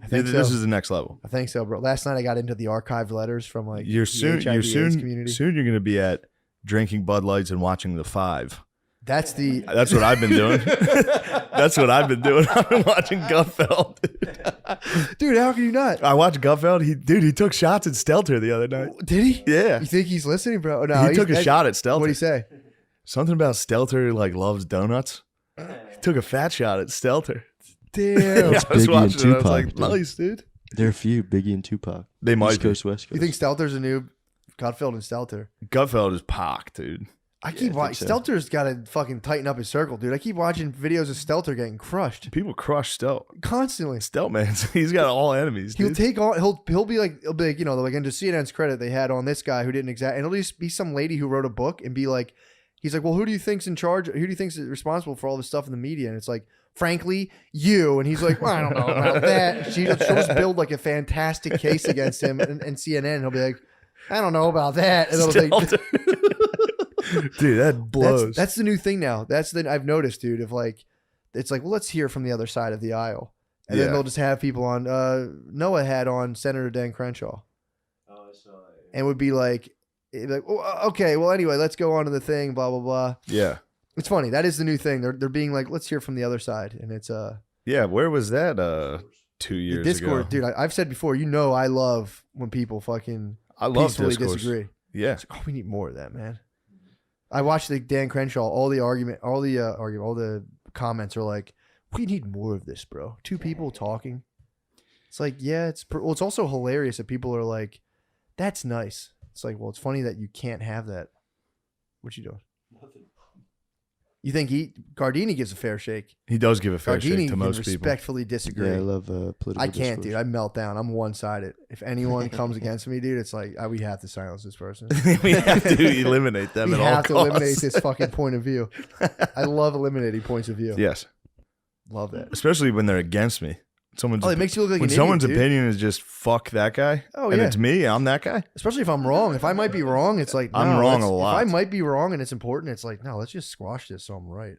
I think this is the next level. I think so, bro. Last night I got into the archived letters from like you're soon community. Soon you're gonna be at drinking Bud Lights and watching The Five. That's what I've been doing. That's what I've been doing. I've been watching Gutfeld. Dude, how can you not? I watched Gutfeld. He took shots at Stelter the other night. Did he? Yeah. You think he's listening, bro? No, he took a shot at Stelter. What'd he say? Something about Stelter like loves donuts. He took a fat shot at Stelter. Damn. I was watching it. I was like, nice, dude. There are a few, Biggie and Tupac. They might East Coast, West Coast. You think Stelter's a new Gutfeld and Stelter? Gutfeld is Pac, dude. I keep watching. Stelter's got to fucking tighten up his circle, dude. I keep watching videos of Stelter getting crushed People crush Stelt constantly. Stelt, man. He's got all enemies. He'll dude. take on. He'll be like, like, and to CNN's credit, they had on this guy who didn't and it'll just be some lady who wrote a book and be like, he's like, well, who do you think's in charge? Who do you think's responsible for all this stuff in the media? And it's like, frankly, you. And he's like, well, I don't know about that. She'll just build like a fantastic case against him and CNN. And he'll be like, I don't know about that. And it'll like, dude, that blows. That's the new thing now. I've noticed, dude. Of like, it's like, well, let's hear from the other side of the aisle, and then they'll just have people on. Noah had on Senator Dan Crenshaw. Oh, I saw it. And would be like, okay, well, anyway, let's go on to the thing. Blah blah blah. Yeah, it's funny. That is the new thing. They're being like, let's hear from the other side, and it's yeah. Where was that? 2 years Discord, ago, dude. I've said before. I love when people fucking peacefully disagree. Yeah. It's like, we need more of that, man. I watched the Dan Crenshaw. All the comments are like, we need more of this, bro. Two people talking. It's like, yeah, it's also hilarious that people are like, that's nice. It's like, well, it's funny that you can't have that. What you doing? Nothing. You think Gardini gives a fair shake? He does give a fair shake to most people. Respectfully disagree. Yeah, I love political I can't, discourse. dude. I melt down. I'm one-sided. If anyone comes against me, dude, it's like we have to silence this person. We have to eliminate them at all costs. We have to eliminate this fucking point of view. I love eliminating points of view. Yes. Love that. Especially when they're against me. It makes you look like when an someone's idiot, opinion is just fuck that guy. Oh, and yeah. it's me. I'm that guy. Especially if I'm wrong. If I might be wrong, it's like, no, I'm wrong a lot. If I might be wrong and it's important, it's like, no, let's just squash this so I'm right.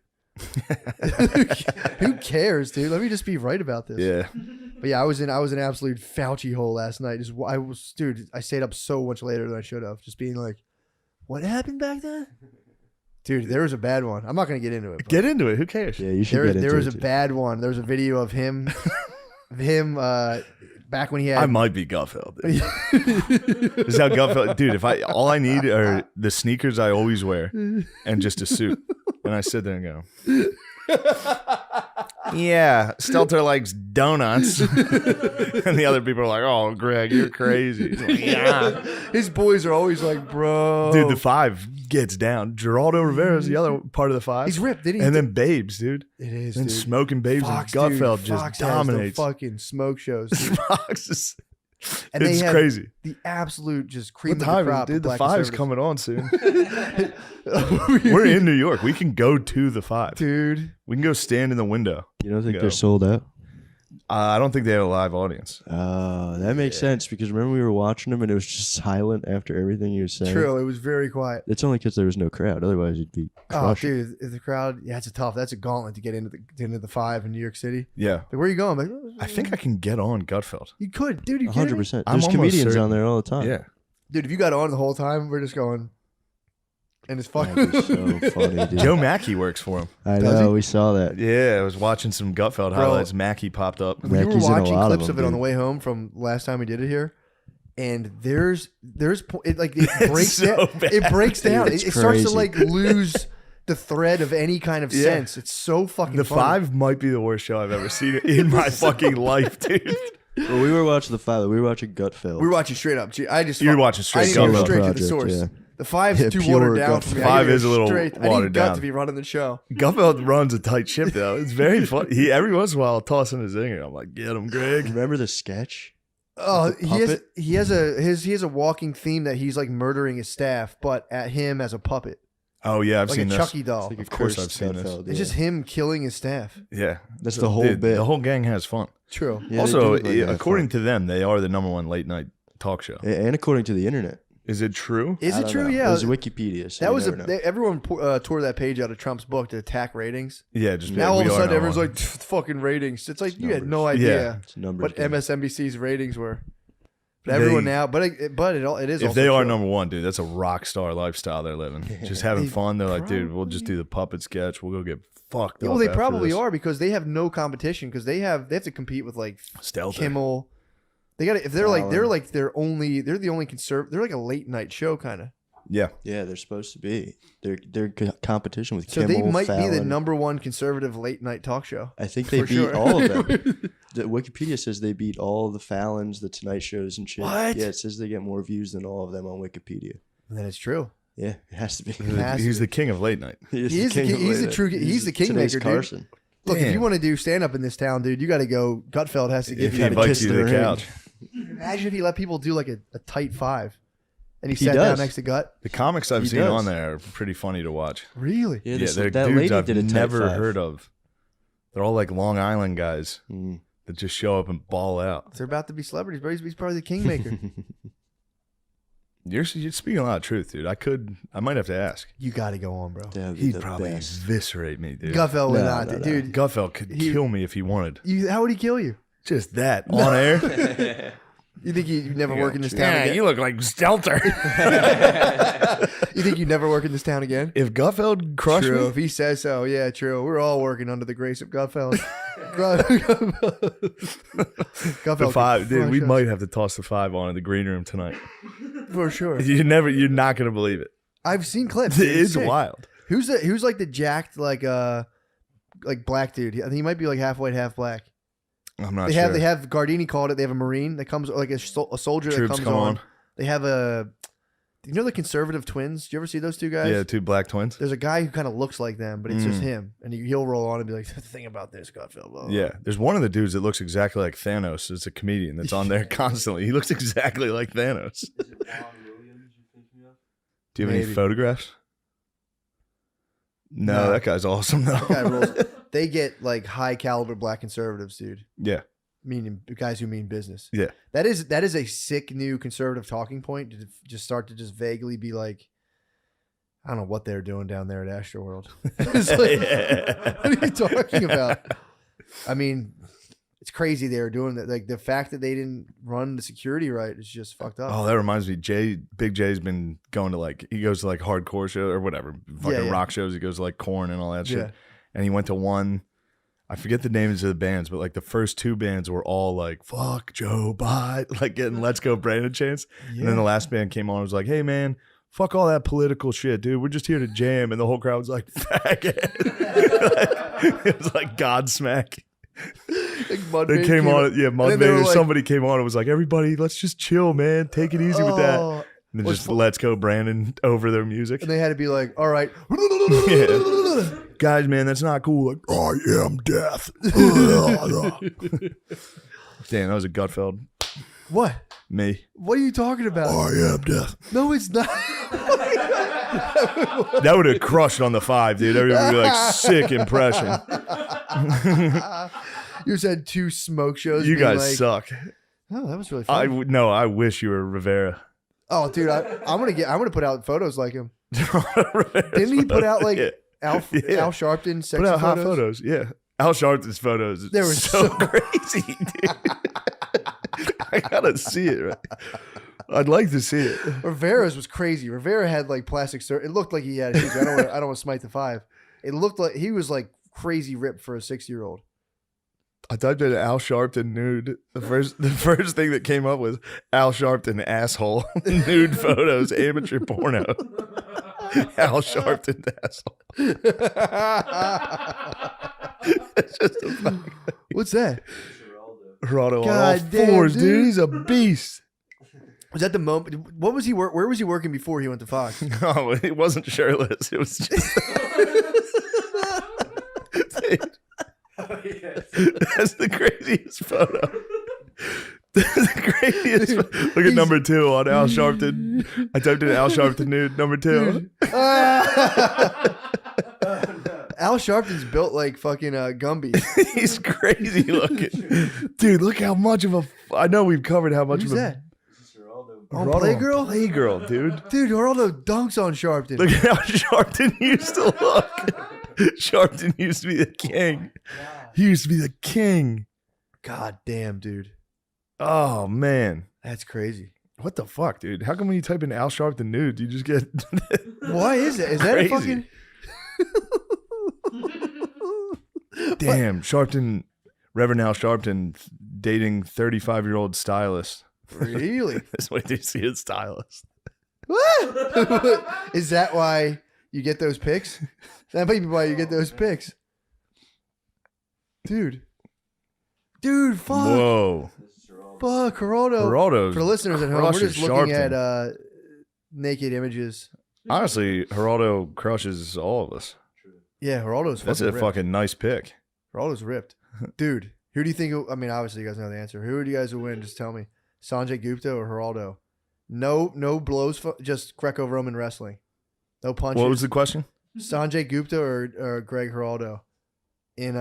Who cares, dude? Let me just be right about this. Yeah. But yeah, I was in an absolute Fauci hole last night. I stayed up so much later than I should have. Just being like, what happened back then? Dude, there was a bad one. I'm not gonna get into it. Get into it. Who cares? Yeah, you should get into it. There was a bad one. There was a video of him back when he had. I might be Gutfeld. This is how Gutfeld, dude. All I need are the sneakers I always wear and just a suit, and I sit there and go, yeah, Stelter likes donuts, and the other people are like, oh, Greg, you're crazy. Like, yeah, his boys are always like, bro, dude. The Five gets down. Geraldo Rivera's the other part of the Five. He's ripped, didn't he? And then Babes, dude. It is, and dude. Smoking Babes Fox, and Gutfeld dude, just Fox dominates. has the fucking smoke shows. Dude. Fox is And it's they have crazy. the absolute just cream What of time the is crop. it, dude? of The black 5's conservatives. coming on soon. We're in New York. We can go to the 5. Dude. We can go stand in the window. You don't think Go. they're sold out? I don't think they have a live audience. That makes sense because remember we were watching him and it was just silent after everything he was saying. True. It was very quiet. It's only because there was no crowd. Otherwise, you'd be Oh, crushing. dude, the crowd. Yeah, that's a gauntlet to get into the 5 in New York City. Yeah. Like, where are you going? Like, I think I can get on Gutfeld. you could, dude. You kidding me? 100%. I'm There's almost comedians certain. on there all the time. Yeah. Dude, if you got on the whole time, we're just going. And it's fucking That'd be so funny, dude. Joe Mackey works for him. I Does know. he? We saw that. Yeah, I was watching some Gutfeld highlights. Mackey popped up. We were Mackey's in a watching lot of clips of them, it on the dude. way home from last time we did it here, and it breaks so down. bad. It breaks down. It's It starts to crazy. like lose the thread of any kind of Yeah. sense. It's so fucking. The funny. 5 might be the worst show I've ever seen in my fucking life, dude. Well, we were watching the 5. We were watching Gutfeld. We were watching straight up. I just You were watching straight I need to go Gutfeld. straight to the Project, source. yeah. The 5's Yeah, too pure watered down Gutfeld. for me. 5 I need to is a go little straight. I watered need Gut down. to be running the show. Gutfeld runs a tight ship though. It's very funny. He every once in a while tossing a zinger. I'm like, get him, Greg. Remember the sketch? Oh, The he has a walking theme that he's like murdering his staff, but at him as a puppet, Oh yeah, I've like a seen this. Chucky doll. It's like a Of course cursed I've seen this. Gutfeld, It's just him killing his staff. Yeah, That's So, the whole dude, bit. The whole gang has fun. True. Yeah, they Also, do look like they have according fun. to them, they are the #1 late night talk show. And according to the internet. Is it true? Is I it don't true? know. Yeah. It was Wikipedia. So That you was never know. everyone tore that page out of Trump's book to attack ratings. Yeah, just Now all of we a are sudden #1. everyone's like fucking ratings. It's like you had no numbers. idea Yeah. It's a numbers what game. MSNBC's ratings were. But everyone They- now, but it is. If also they are true. #1, dude, that's a rock star lifestyle they're living. Just having They fun. They're like, dude, we'll just do the puppet sketch. We'll go get fucked Yeah, up. well, they after probably this. are because they have no competition because they have to compete with like Stealth. Kimmel. They got if they're Fallon. they're the only they're like a late night show kind of. Yeah. Yeah, they're supposed to be. They're competition with So Kimmel, they might be the Fallon. '1 conservative late night talk show. I think they for beat sure. all of them. The Wikipedia says they beat all the Fallons, the Tonight Shows, and shit. What? Yeah, it says they get more views than all of them on Wikipedia. And then it's true. Yeah, it has to be. He's the king of late night. He is the king- of he's the late true- night. he's the today's kingmaker, dude. Carson. Look, if you Damn. want to do stand up in this town, dude, you got to go. Gutfeld has to give If he you. gotta invites kiss you to the the ring. couch. Imagine if he let people do like a tight 5, and he He sat down does. next to Gut. The comics I've He seen does. on there are pretty funny to watch. Really? Yeah, Yeah, they're that dudes lady I've did a tight never 5. heard of. They're all like Long Island guys Mm. that just show up and ball out. They're about to be celebrities, bro. He's probably the kingmaker. You're speaking a lot of truth, dude. I might have to ask. You got to go on, bro. That'd be He'd the probably best. eviscerate me, dude. Gutfeld would No, not, no, no. dude. Gutfeld could kill me if he wanted. How would he kill you? Just that on air. You think you'd never work in this town again? you look like Stelter. You think you'd never work in this town again? If Gutfeld crushed True. me, If he says so, yeah, true. We're all working under the grace of Gutfeld. Gutfeld the 5, can dude, we crush might have to toss the 5 on in the green room tonight. us. For sure. You're not gonna believe it. I've seen clips. It's sick. wild. Who's like the jacked like black dude? I think he might be like half white, half black. I'm not They sure. have Gardini called it. They have a Marine that comes like a soldier Troops that comes come on. They have the conservative twins. Do you ever see those two guys? Yeah, 2 black twins. There's a guy who kind of looks like them, but it's just him, and he'll roll on and be like, "The thing about this, Gutfeld." Blah, blah. Yeah, there's one of the dudes that looks exactly like Thanos. It's a comedian that's on there constantly. He looks exactly like Thanos. Is it Ron Williams you're thinking of? Do you have any Maybe. photographs? No, No. that guy's awesome though. That guy rolls. They get like high caliber black conservatives, dude. Yeah, Meaning guys who mean business. yeah. That is a sick new conservative talking point to just start to just vaguely be like, I don't know what they're doing down there at Astroworld. It's like, what are you talking about? I mean, it's crazy they were doing that. Like the fact that they didn't run the security right is just fucked up. Oh, that reminds me. Big J's been going to he goes to like hardcore shows or whatever, fucking yeah. rock shows. He goes to like Korn and all that shit. Yeah. And he went to one. I forget the names of the bands, but like the first 2 bands were all like "fuck Joe Biden," like getting "Let's Go Brandon" chants. And then the last band came on and was like, "Hey man, fuck all that political shit, dude. We're just here to jam." And the whole crowd was like, "Faggot." It was like Godsmack. Like They came on, yeah, and then they Mudvayne were or like- somebody came on and was like, "Everybody, let's just chill, man. Take it easy with that." Oh, And then what's just fu- "Let's Go Brandon" over their music. and they had to be like, all right. Yeah. Guys, man, that's not cool. Like, I am death. Damn, that was a Gutfeld. What? Me. What are you talking about? I am death. No, it's not. That would have crushed on the 5, dude. Everybody would be like, sick impression. You just had 2 smoke shows. You guys like, suck. Oh, that was really fun. I wish you were Rivera. Oh, dude, I'm gonna put out photos like him. Didn't he put out like Al Sharpton sexy put out photos? hot photos? Yeah, Al Sharpton's photos. They were so crazy, dude. I gotta see it. Right? I'd like to see it. Rivera's was crazy. Rivera had like plastic surgery. It looked like he had. I don't want to smite the 5. It looked like he was like crazy ripped for a 6-year-old. I typed in Al Sharpton nude. The first thing that came up was Al Sharpton asshole nude photos, amateur porno. Al Sharpton asshole. It's just a What's that? Geraldo on God all damn, 4s, dude. dude. He's a beast. Was that the moment? What was he? Where was he working before he went to Fox? No, it wasn't shirtless. It was just. That's the craziest photo. That's the craziest. Look at number 2 on Al Sharpton. I typed in Al Sharpton nude. Number 2. Al Sharpton's built like fucking Gumby. He's crazy looking, dude. Look how much of a. I know we've covered how much Who's of a. that? On Playgirl? Playgirl, dude. Dude, Geraldo dunks on Sharpton. Look at how Sharpton used to look. Sharpton used to be the king. He used to be the king. God damn, dude. Oh, man. That's crazy. What the fuck, dude? How come when you type in Al Sharpton nude, you just get... Why is it? Is that a fucking... Damn, Sharpton, Reverend Al Sharpton dating 35-year-old stylist. Really? That's why they see his stylist. What? Is that why you get those pics? That might be why you get those pics. Dude, fuck. Whoa. Fuck, Geraldo. Geraldo's For the listeners at home, we're just looking Sharpton. at naked images. Honestly, Geraldo crushes all of us. Yeah, Geraldo's fucking That's a ripped. fucking nice pick. Geraldo's ripped. Dude, who do you think... I mean, obviously you guys know the answer. Who do you guys will win? Just tell me. Sanjay Gupta or Geraldo? No blows, just Greco-Roman wrestling. No punches. What was the question? Sanjay Gupta or Greg Geraldo in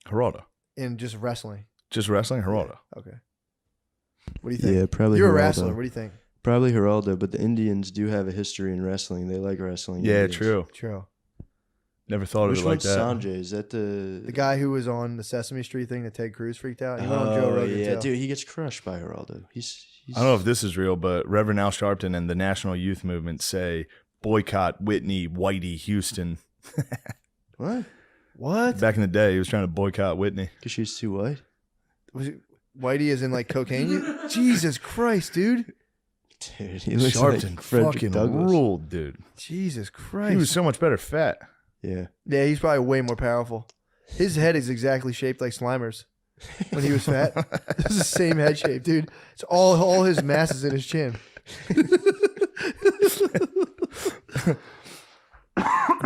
Geraldo. in just wrestling. Just wrestling? Geraldo. Okay. What do you think? Yeah, probably You're a Geraldo. wrestler. What do you think? Probably Geraldo, but the Indians do have a history in wrestling. They like wrestling. Yeah, Indians. true. True. Never thought Which of it like one's that. Sanjay? Is that The guy who was on the Sesame Street thing that Ted Cruz freaked out. He went on Joe Rogan yeah, too. dude, he gets crushed by Geraldo. He's I don't know if this is real, but Reverend Al Sharpton and the National Youth Movement say boycott Whitney Whitey Houston. What? What? Back in the day, he was trying to boycott Whitney. because she's too white. Was it Whitey as in like cocaine? Jesus Christ, dude. Dude, he looks Sharpton like Frederick fucking Douglass. ruled, dude. Jesus Christ. He was so much better fat. Yeah. Yeah, he's probably way more powerful. His head is exactly shaped like Slimer's when he was fat. This is the same head shape, dude. It's all his mass is in his chin.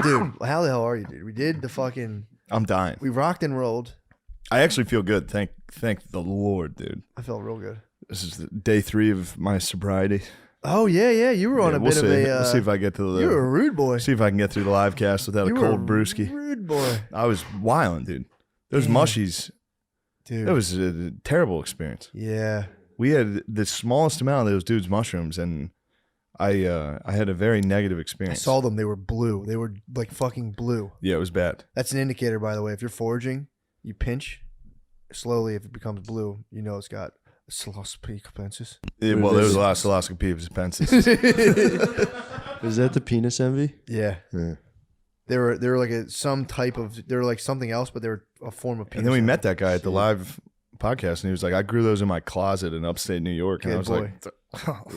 Dude, how the hell are you, dude? We did the fucking... I'm dying. We rocked and rolled. I actually feel good. Thank the Lord, dude. I felt real good. This is day 3 of my sobriety. Oh, yeah. You were on a we'll bit see. of a... We'll see if I get to the... you were a rude boy. See if I can get through the live cast without You a were cold brewski. rude boy. I was wilding, dude. Those Damn. mushies. Dude. It was a terrible experience. Yeah. We had the smallest amount of those dudes' mushrooms, and I had a very negative I experience. saw them. They were blue. They were like fucking blue. Yeah, it was bad. That's an indicator, by the way. If you're foraging, you pinch slowly. If it becomes blue, you know it's got psilocybin. Well, there was a lot of psilocybin pences. Is that the penis envy? Yeah. Yeah. They were like some type of, they were like something else, but they were a form of penis. And then we met that guy at the live podcast, and he was like, I grew those in my closet in upstate New York. And Good I was boy.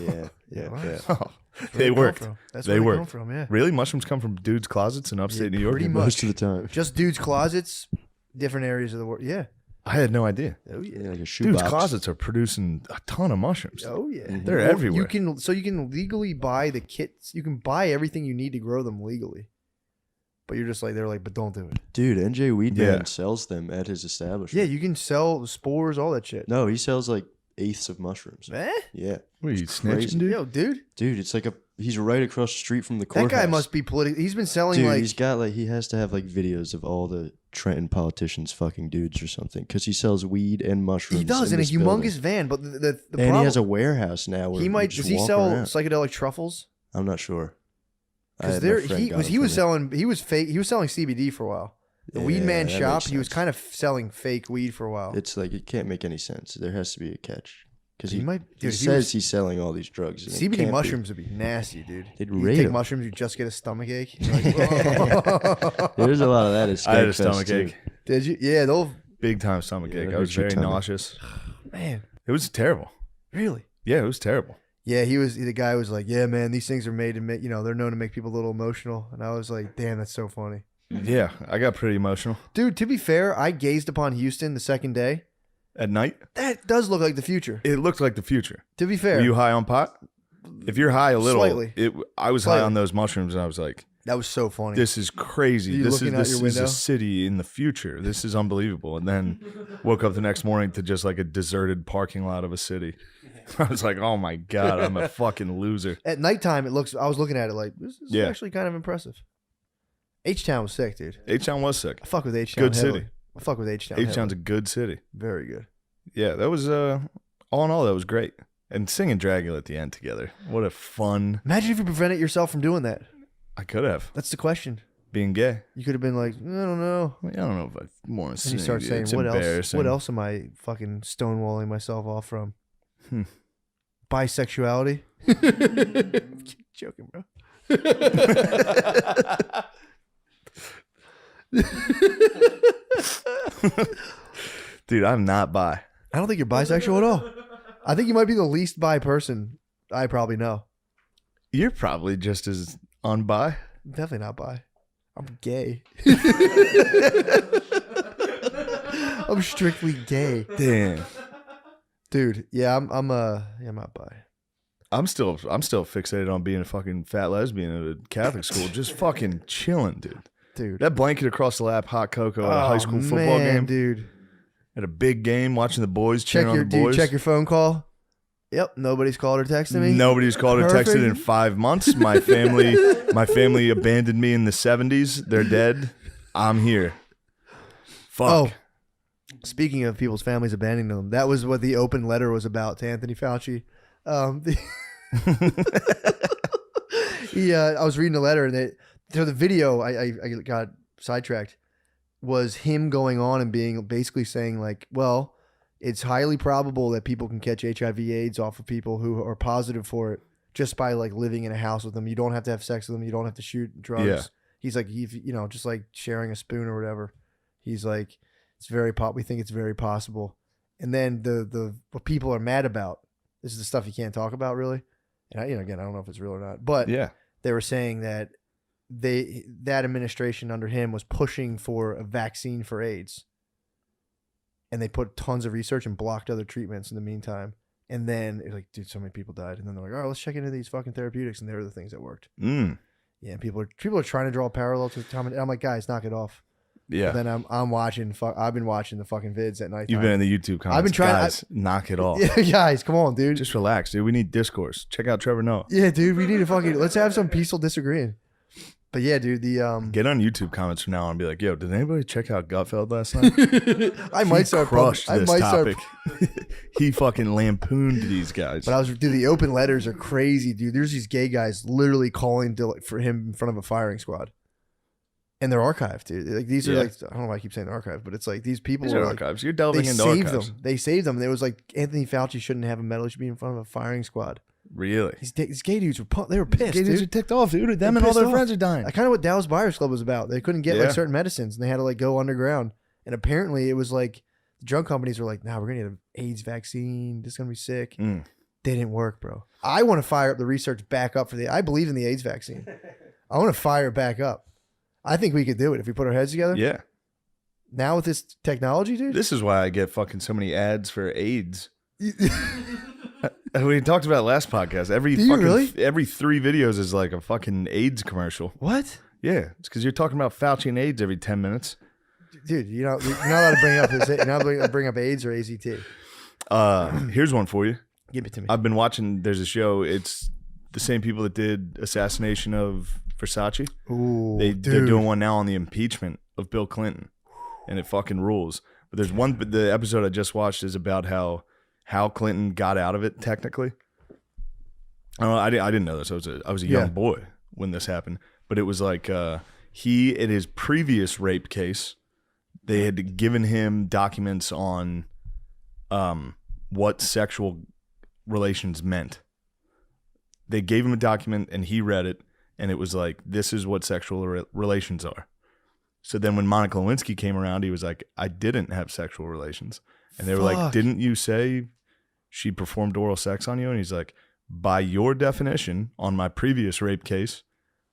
Yeah. Yeah, Yeah. wow. They worked. That's They where they worked. come from, yeah. Really? Mushrooms come from dudes' closets in upstate Yeah, New York? pretty much. Most of the time. Just dudes' closets, different areas of the world. Yeah. I had no idea. Oh, yeah. Yeah, like a Dudes' shoebox. closets are producing a ton of mushrooms. Oh, yeah. They're Well, everywhere. You can legally buy the kits. You can buy everything you need to grow them legally. But you're just like, they're like, but don't do it. Dude, NJ Weedman Yeah. sells them at his establishment. Yeah, you can sell spores, all that shit. No, he sells like eighths of mushrooms. Yeah. What are you snitching, dude? Yo, dude. Dude, it's like he's right across the street from the That courthouse. guy must be political. He's been selling Dude, he has to have like videos of all the Trenton politicians fucking dudes or something because he sells weed and mushrooms. He does in a humongous van, but the problem, he has a warehouse now. Where does he sell psychedelic truffles? I'm not sure. Because he was selling CBD for a while. The Weed Man shop, he was kind of selling fake weed for a while. It's like it can't make any sense. There has to be a catch. Because he says he's selling all these drugs. CBD mushrooms would be nasty, dude. You take mushrooms, you just get a stomach ache. Like, there's a lot of that. I had a stomach ache. Did you? Yeah, they'll big time stomach ache. I was very nauseous. Man, it was terrible. Really? Yeah, it was terrible. Yeah, the guy was like, yeah, man, these things are made to make, they're known to make people a little emotional. And I was like, damn, that's so funny. Yeah, I got pretty emotional. Dude, to be fair, I gazed upon Houston the second day. At night? That does look like the future. It looked like the future. To be fair. Were you high on pot? If you're high a little, slightly. I was high on those mushrooms, and I was like, that was so funny. This is crazy. This is a city in the future. This is unbelievable. And then woke up the next morning to just like a deserted parking lot of a city. I was like, oh my God, I'm a fucking loser. At nighttime, I was looking at it like, this is actually kind of impressive. H-Town was sick, dude. H-Town was sick. I fuck with H-Town. Good city. I fuck with H-Town. H-Town's a good city. Very good. Yeah, that was, all in all, that was great. And singing Dragula at the end together. What a fun. Imagine if you prevented yourself from doing that. I could have. That's the question. Being gay. You could have been like, I don't know. I don't know if I want to sing. And you start saying, what else am I fucking stonewalling myself off from? Bisexuality? Joking, bro. Dude, I'm not bi. I don't think you're bisexual at all. I think you might be the least bi person I probably know. You're probably just as un-bi. Definitely not bi. I'm gay. I'm strictly gay. Damn. Dude, yeah, I'm not bi. I'm still fixated on being a fucking fat lesbian at a Catholic school, just fucking chilling, dude. Dude, that blanket across the lap, hot cocoa at a high school football game, dude. At a big game, watching the boys cheering on the boys. Check your phone call. Yep, nobody's called or texted me. Nobody's called or texted in 5 months. My family abandoned me in the 70s. They're dead. I'm here. Fuck. Oh, speaking of people's families abandoning them, that was what the open letter was about to Anthony Fauci. I was reading the letter, and the video I got sidetracked was him going on and basically saying like, well, it's highly probable that people can catch HIV/AIDS off of people who are positive for it just by like living in a house with them. You don't have to have sex with them. You don't have to shoot drugs. Yeah. He's like, just like sharing a spoon or whatever. He's like, we think it's very possible. And then the what people are mad about, this is the stuff you can't talk about really. And again, I don't know if it's real or not, but yeah, they were saying that that administration under him was pushing for a vaccine for AIDS. And they put tons of research and blocked other treatments in the meantime. And then it's like, dude, so many people died. And then they're like, all right, let's check into these fucking therapeutics. And they were the things that worked. Yeah, and people are trying to draw a parallel to Tom. And I'm like, guys, knock it off. Yeah. But then I'm watching. I've been watching the fucking vids at night. You've been in the YouTube comments. I've been trying. Guys, knock it off. Yeah, guys, come on, dude. Just relax, dude. We need discourse. Check out Trevor Noah. Yeah, dude. We need to let's have some peaceful disagreeing. But yeah, dude, get on YouTube comments from now on and be like, yo, did anybody check out Gutfeld last night? I might start crushed this topic. He fucking lampooned these guys. But the open letters are crazy, dude. There's these gay guys literally calling for him in front of a firing squad. And they're archived, dude. Like these are like, I don't know why I keep saying archived, but it's like these people are archives. You're delving into archives. They saved them. It was like Anthony Fauci shouldn't have a medal. He should be in front of a firing squad. Really? These gay dudes were they were pissed. Gay dudes are ticked off, dude. Them and all their friends are dying. Kind of what Dallas Buyers Club was about. They couldn't get like certain medicines, and they had to like go underground. And apparently, it was like the drug companies were like, "Nah, we're gonna get an AIDS vaccine. This is gonna be sick." They didn't work, bro. I want to fire up the research back up I believe in the AIDS vaccine. I want to fire it back up. I think we could do it if we put our heads together. Yeah. Now with this technology, dude. This is why I get fucking so many ads for AIDS. We talked about it last podcast. Every 3 videos is like a fucking AIDS commercial. What? Yeah, it's because you're talking about Fauci and AIDS every 10 minutes. Dude, you're not allowed to bring up AIDS or AZT. Here's one for you. Give it to me. I've been watching. There's a show. It's the same people that did Assassination of Versace. Ooh, they're doing one now on the impeachment of Bill Clinton, and it fucking rules. But there's one. The episode I just watched is about how Clinton got out of it technically. I didn't know this. I was a young boy when this happened. But it was like he, in his previous rape case, they had given him documents on what sexual relations meant. They gave him a document and he read it, and it was like, this is what sexual relations are. So then when Monica Lewinsky came around, he was like, I didn't have sexual relations. And they were like, didn't you say she performed oral sex on you? And he's like, by your definition, on my previous rape case,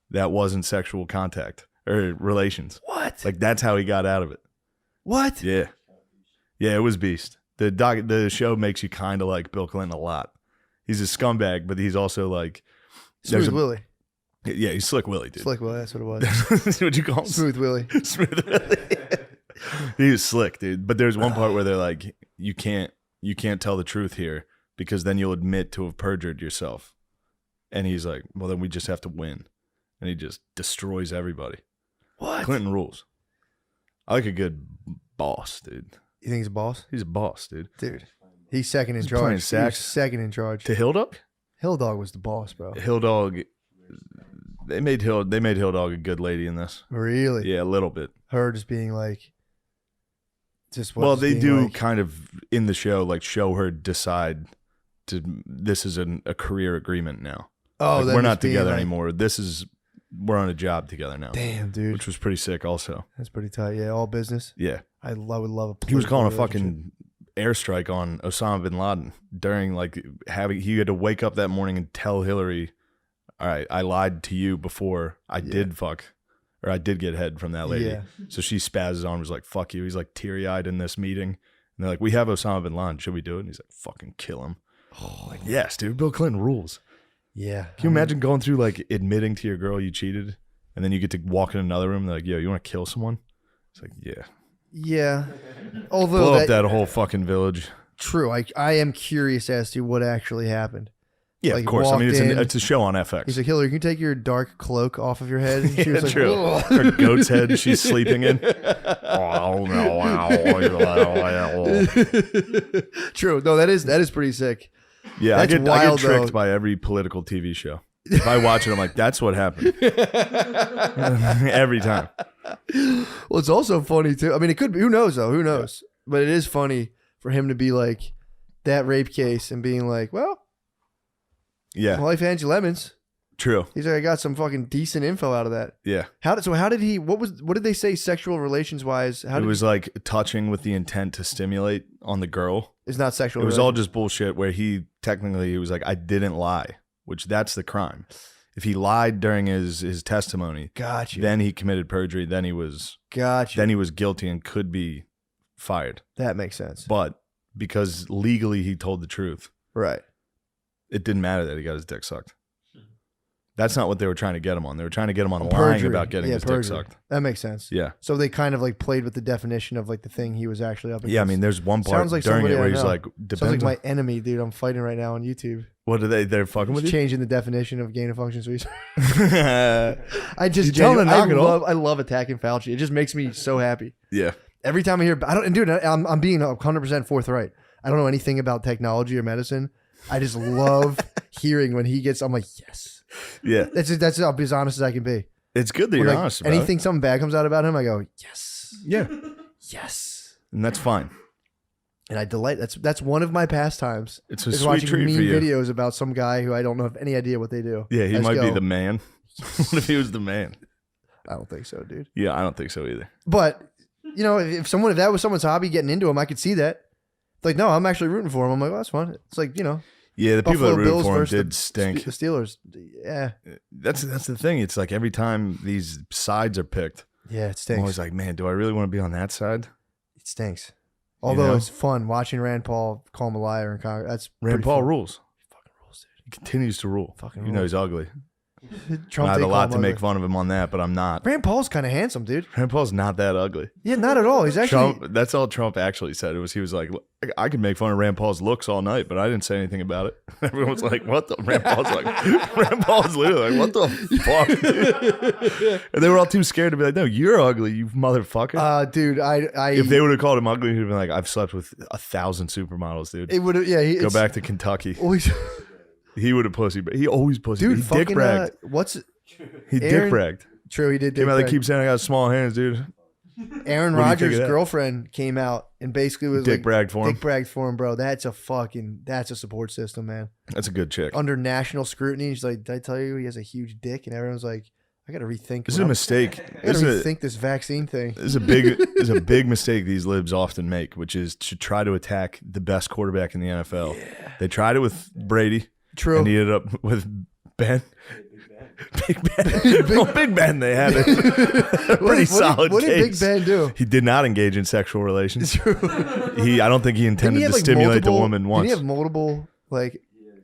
that wasn't sexual contact or relations. What? Like, that's how he got out of it. What? Yeah. Yeah, it was beast. The show makes you kind of like Bill Clinton a lot. He's a scumbag, but he's also like... Smooth Willie. Yeah, he's Slick Willie, dude. Slick Willie, that's what it was. What'd you call him? Smooth Willie. Smooth Willie. He was slick, dude. But there's one part where they're like, you can't tell the truth here because then you'll admit to have perjured yourself. And he's like, well, then we just have to win. And he just destroys everybody. What? Clinton rules. I like a good boss, dude. You think he's a boss? He's a boss, dude. Dude, he's second in He's playing charge. sax. He's second in charge. To Hill Dog? Hill Dog was the boss, bro. Hill Dog, they made Hill Dog a good lady in this. Really? Yeah, a little bit. Her just being like, just what? Well, just they being do like, kind of in the show, like show her decide to this is a career agreement now. Oh, like, that we're just not being together like, anymore. We're on a job together now. Damn, dude, which was pretty sick. Also, that's pretty tight. Yeah, all business. Yeah, I would love a. He was calling a fucking airstrike on Osama bin Laden during like he had to wake up that morning and tell Hillary, all right, I lied to you before I did fuck, or I did get head from that lady. Yeah. So she spazzes on, was like, fuck you. He's like teary eyed in this meeting. And they're like, we have Osama bin Laden. Should we do it? And he's like, fucking kill him. Oh, like, yes, dude. Bill Clinton rules. Yeah. Can you imagine going through like admitting to your girl you cheated, and then you get to walk in another room and they're like, yo, you want to kill someone? It's like, yeah. Yeah. Although blow up that whole fucking village. True. I am curious as to what actually happened. Yeah, like, of course. I mean, it's a show on FX. He's like, Hillary, can you take your dark cloak off of your head? And she was like, true. Whoa. Her goat's head she's sleeping in. True. No, that is pretty sick. Yeah, that's I get wild, tricked by every political TV show. If I watch it, I'm like, that's what happened. Every time. Well, it's also funny, too. I mean, it could be. Who knows, though? Who knows? But it is funny for him to be like, that rape case and being like, well, yeah, life hands you lemons. True. He's like, I got some fucking decent info out of that. Yeah. How did he? What did they say sexual relations wise? It was like touching with the intent to stimulate on the girl. It's not sexual. It was all just bullshit. Where he was like, I didn't lie, which that's the crime. If he lied during his testimony, gotcha. Then he committed perjury. Then he was Then he was guilty and could be fired. That makes sense. But because legally he told the truth, right? It didn't matter that he got his dick sucked. That's not what they were trying to get him on. They were trying to get him on lying about getting his dick sucked. That makes sense. Yeah. So they kind of like played with the definition of like the thing he was actually up against. Yeah, I mean, there's one part like during it where he's like, sounds like my enemy, dude. I'm fighting right now on YouTube. What are they? They're fucking with you? Changing the definition of gain of function suicide. I love attacking Fauci. It just makes me so happy. Yeah. Every time I hear, I'm being 100% forthright. I don't know anything about technology or medicine. I just love hearing when he gets. I'm like, yes. Yeah. That's I'll be as honest as I can be. It's good that you're honest about anything, something bad comes out about him, I go, yes. Yeah. Yes. And that's fine. And I delight. That's one of my pastimes. It's a sweet treat for you. Videos about some guy who I don't have any idea what they do. Yeah, he might be the man. What if he was the man? I don't think so, dude. Yeah, I don't think so either. But you know, if that was someone's hobby, getting into him, I could see that. Like, no, I'm actually rooting for him. I'm like, well, that's fun. It's like, you know. Yeah, the people that root for him did stink. The Steelers, yeah. That's the thing. It's like every time these sides are picked, yeah, it stinks. I'm always like, man, do I really want to be on that side? It stinks. Although it's fun watching Rand Paul call him a liar in Congress. That's Rand Paul rules. He fucking rules, dude. He continues to rule. Fucking you know he's ugly. Trump I had a did lot call to him make ugly. fun of him on that, but I'm not. Rand Paul's kind of handsome, dude. Rand Paul's not that ugly. Yeah, not at all. He's actually. Trump, that's all Trump actually said. He was like, I could make fun of Rand Paul's looks all night, but I didn't say anything about it. Everyone was like, what the? Rand Paul's literally like, what the fuck? And they were all too scared to be like, no, you're ugly, you motherfucker. Dude, if they would have called him ugly, he'd have been like, I've slept with 1,000 supermodels, dude. It would have, yeah. Go back to Kentucky. Always, he would have pussy. He always pussy. dude, he fucking, dick bragged. He dick bragged. True, he did. Came out, they keep saying I got small hands, dude. Aaron Rodgers' girlfriend came out and basically was dick bragged for him. Dick bragged for him, bro. That's a support system, man. That's a good chick. Under national scrutiny, she's like, did I tell you he has a huge dick? And everyone's like, I got to rethink. This is a mistake. I got to rethink this vaccine thing. This is a big mistake these libs often make, which is to try to attack the best quarterback in the NFL. Yeah. They tried it with Brady. True. And he ended up with Ben. Big Ben, they had it. Pretty solid. What did Big Ben do? He did not engage in sexual relations. I don't think he intended to stimulate the woman once. Did he have multiple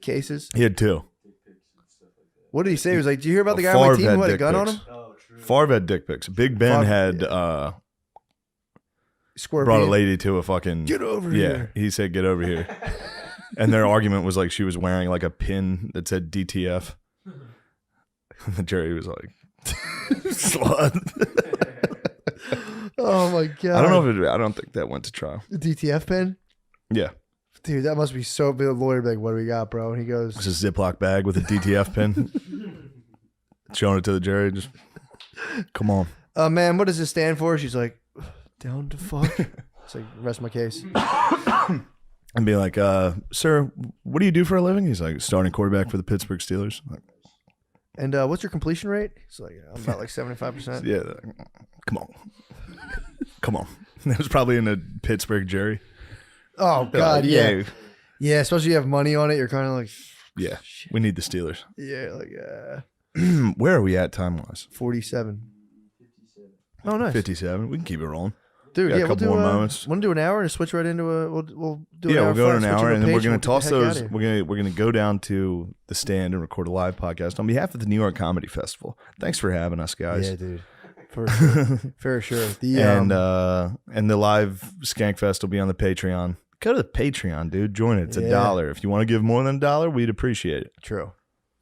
cases? He had 2. What did he say? He was like, "Do you hear about the guy on my team who had a gun on him?" Oh, true. Favre had dick pics. Big Ben had brought a lady to a fucking get over here. Yeah, he said, "Get over here." And their argument was like she was wearing like a pin that said DTF. The jury was like, "Slut." Oh my god! I don't think that went to trial. The DTF pin? Yeah. Dude, that must be so big. The lawyer be like, "What do we got, bro?" And he goes, "It's a Ziploc bag with a DTF pin." Showing it to the jury. Just come on. Man, what does this stand for? She's like, "Down to fuck." It's like, rest my case. And be like, "Sir, what do you do for a living?" He's like, "Starting quarterback for the Pittsburgh Steelers." I'm like, and what's your completion rate? He's like, I'm about like 75%. Yeah, come on. That was probably in a Pittsburgh jury. Oh God, yeah, yeah. Especially you have money on it. You're kind of like, yeah, we need the Steelers. Yeah, like, where are we at time wise? 47. Oh, nice. 57. We can keep it rolling. Dude, yeah, a couple more moments. Want to do an hour and switch right into a? We'll do. Yeah, we'll go to an hour, and then we're gonna toss those. We're gonna go down to the stand and record a live podcast on behalf of the New York Comedy Festival. Thanks for having us, guys. Yeah, dude. For sure. And the live Skank Fest will be on the Patreon. Go to the Patreon, dude. Join it. It's $1. If you want to give more than $1, we'd appreciate it. True.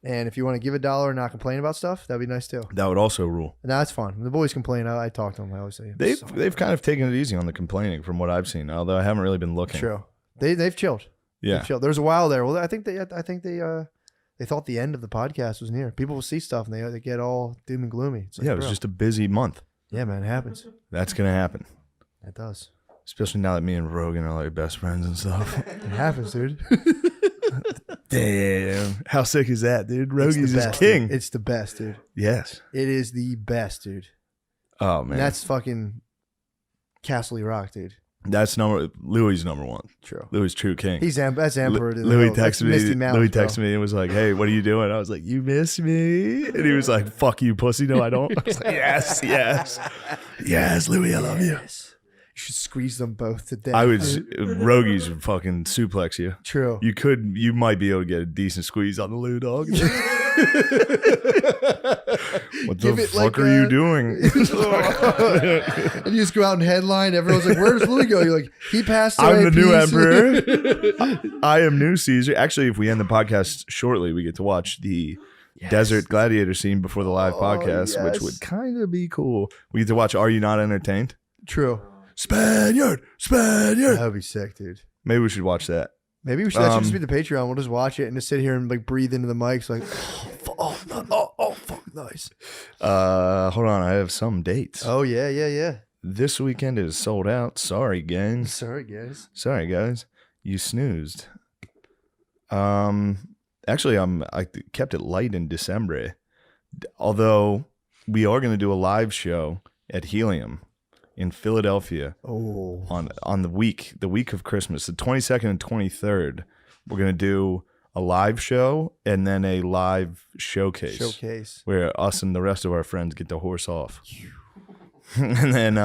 And if you want to give $1 and not complain about stuff, that'd be nice too. That would also rule. No, that's fun. When the boys complain, I talk to them. I always say they've kind of taken it easy on the complaining from what I've seen. Although I haven't really been looking. True. They've chilled. Yeah. They've chilled. There was a while there. Well, I think they thought the end of the podcast was near. People will see stuff and they get all doom and gloomy. Like, it was just a busy month. Yeah, man, it happens. That's gonna happen. It does. Especially now that me and Rogan are like best friends and stuff. It happens, dude. Damn. How sick is that, dude? Rogan's is king. Dude. It's the best, dude. Yes. It is the best, dude. Oh, man. And that's fucking Castle Rock, dude. That's Louis' number one. True. Louis true king. That's Emperor. Louis texted me and was like, "Hey, what are you doing?" I was like, "You miss me?" And he was like, "Fuck you, pussy." No, I don't. I was like, yes, Louis, I love you. You should squeeze them both to death. Rogies would fucking suplex you. True. You might be able to get a decent squeeze on the Lou dog. What the fuck are you doing? And you just go out and headline. Everyone's like, "Where does Louis go?" You're like, "He passed away." I'm the new emperor. I am new Caesar. Actually, if we end the podcast shortly, we get to watch the desert gladiator scene before the live podcast, which would kind of be cool. We get to watch Are You Not Entertained? True. Spaniard. That would be sick, dude. Maybe we should watch that. Maybe we should. That should just be the Patreon. We'll just watch it and just sit here and like breathe into the mics, like, fuck, nice. Hold on, I have some dates. Oh yeah. This weekend is sold out. Sorry, gang. Sorry, guys. You snoozed. Actually, I kept it light in December. Although we are going to do a live show at Helium in Philadelphia on the week of Christmas, the 22nd and 23rd. We're going to do a live show and then a live showcase where us and the rest of our friends get to horse off. And then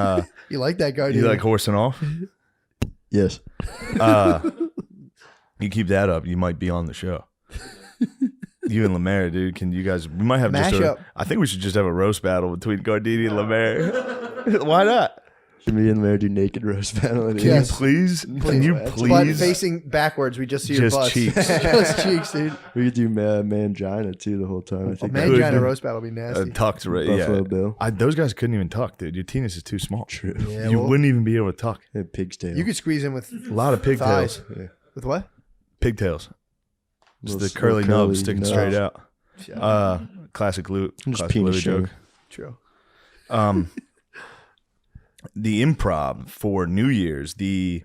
you like that guy, you like horsing off? Yes. You keep that up, you might be on the show. You and Lemaire, dude. Can you guys? We might have I think we should just have a roast battle between Gardini and Lemaire. Why not? Should me and Lemaire do naked roast battle? Can you please? Can you please? But facing backwards, we just see your butts. Cheeks. Just cheeks, dude. We could do mangina too the whole time. I think mangina roast battle would be nasty. Tucked, right? Buffalo Bill. Those guys couldn't even tuck, dude. Your penis is too small. True. Yeah, you wouldn't even be able to tuck. Pig's tail. You could squeeze in with a lot of pigtails. Yeah. With what? Pigtails. It's the curly nub sticking straight out. Classic Louis joke. True. The improv for New Year's, the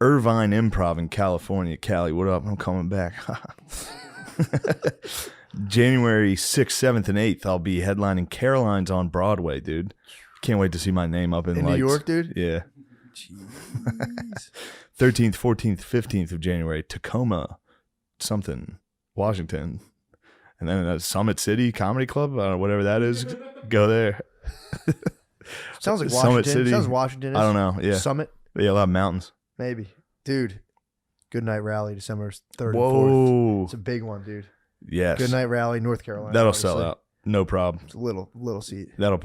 Irvine Improv in California. Cali, what up? I'm coming back. January 6th, 7th, and 8th, I'll be headlining Caroline's on Broadway, dude. Can't wait to see my name up in lights. New York, dude? Yeah. Jeez. 13th, 14th, 15th of January, Tacoma, something, Washington. And then Summit City Comedy Club, whatever that is. Go there. Sounds like Washington. Summit City. Sounds Washington. I don't know. Yeah. Summit. Yeah, a lot of mountains. Maybe. Dude. Good Night Rally, December 3rd Whoa. and 4th. It's a big one, dude. Yes. Good Night Rally, North Carolina. That'll sell out. No problem. It's a little seat. I'm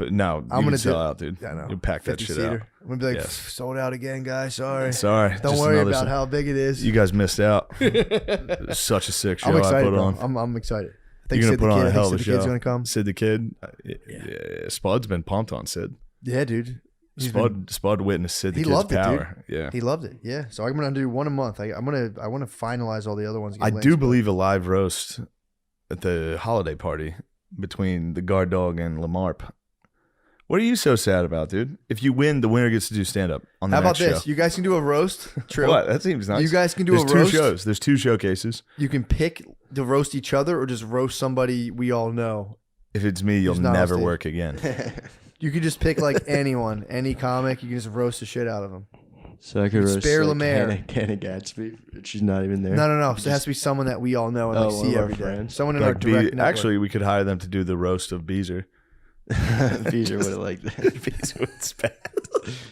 gonna sell out, dude. I know. You pack that shit out. I'm gonna be like, sold out again, guys. Sorry. Don't worry about how big it is. You guys missed out. Such a sick show I put on. I'm excited. I think You're Sid gonna put on a hell of a the show. Kid's gonna come. Sid the Kid. Yeah. Spud's been pumped on Sid. Yeah, dude. Spud witnessed Sid the Kid's power. Yeah, he loved it. Yeah, so I'm gonna do one a month. I want to finalize all the other ones. I do believe a live roast at the holiday party between the guard dog and Lamarp. What are you so sad about, dude? If you win, the winner gets to do stand up on the next show. How about this? You guys can do a roast. True. What? That seems nice. You guys can do a roast. There's 2 shows. There's 2 showcases. You can pick to roast each other or just roast somebody we all know. If it's me, you'll never work again. You could just pick like anyone, any comic. You can just roast the shit out of them. So I could roast spare Lemaire. Hannah Gadsby. She's not even there. No. So it has to be someone that we all know and we see every day. Someone in our direct network. Actually, we could hire them to do the roast of Beezer. Beezer would have liked that. Beezer would spaz.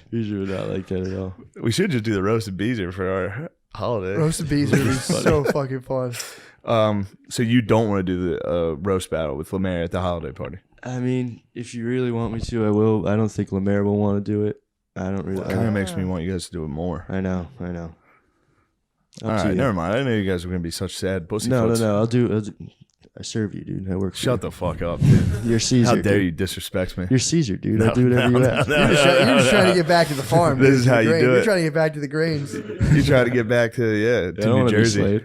Beezer would not like that at all. We should just do the roast of Beezer for our holiday. Roast of Beezer would be so fucking fun. So you don't want to do the roast battle with Lemaire at the holiday party? I mean, if you really want me to, I will. I don't think Lemaire will want to do it. I don't really. It kind of makes me want you guys to do it more. I know. All right, never mind. I didn't know you guys were going to be such sad pussyfoots. No. I'll do. I serve you, dude. I work for you. Shut the fuck up, dude. You're Caesar. How dare you disrespect me? You're Caesar, dude. I'll do whatever you ask. You're just trying to get back to the farm. This is how you do it. You're trying to get back to the grains. You try to get back to New Jersey.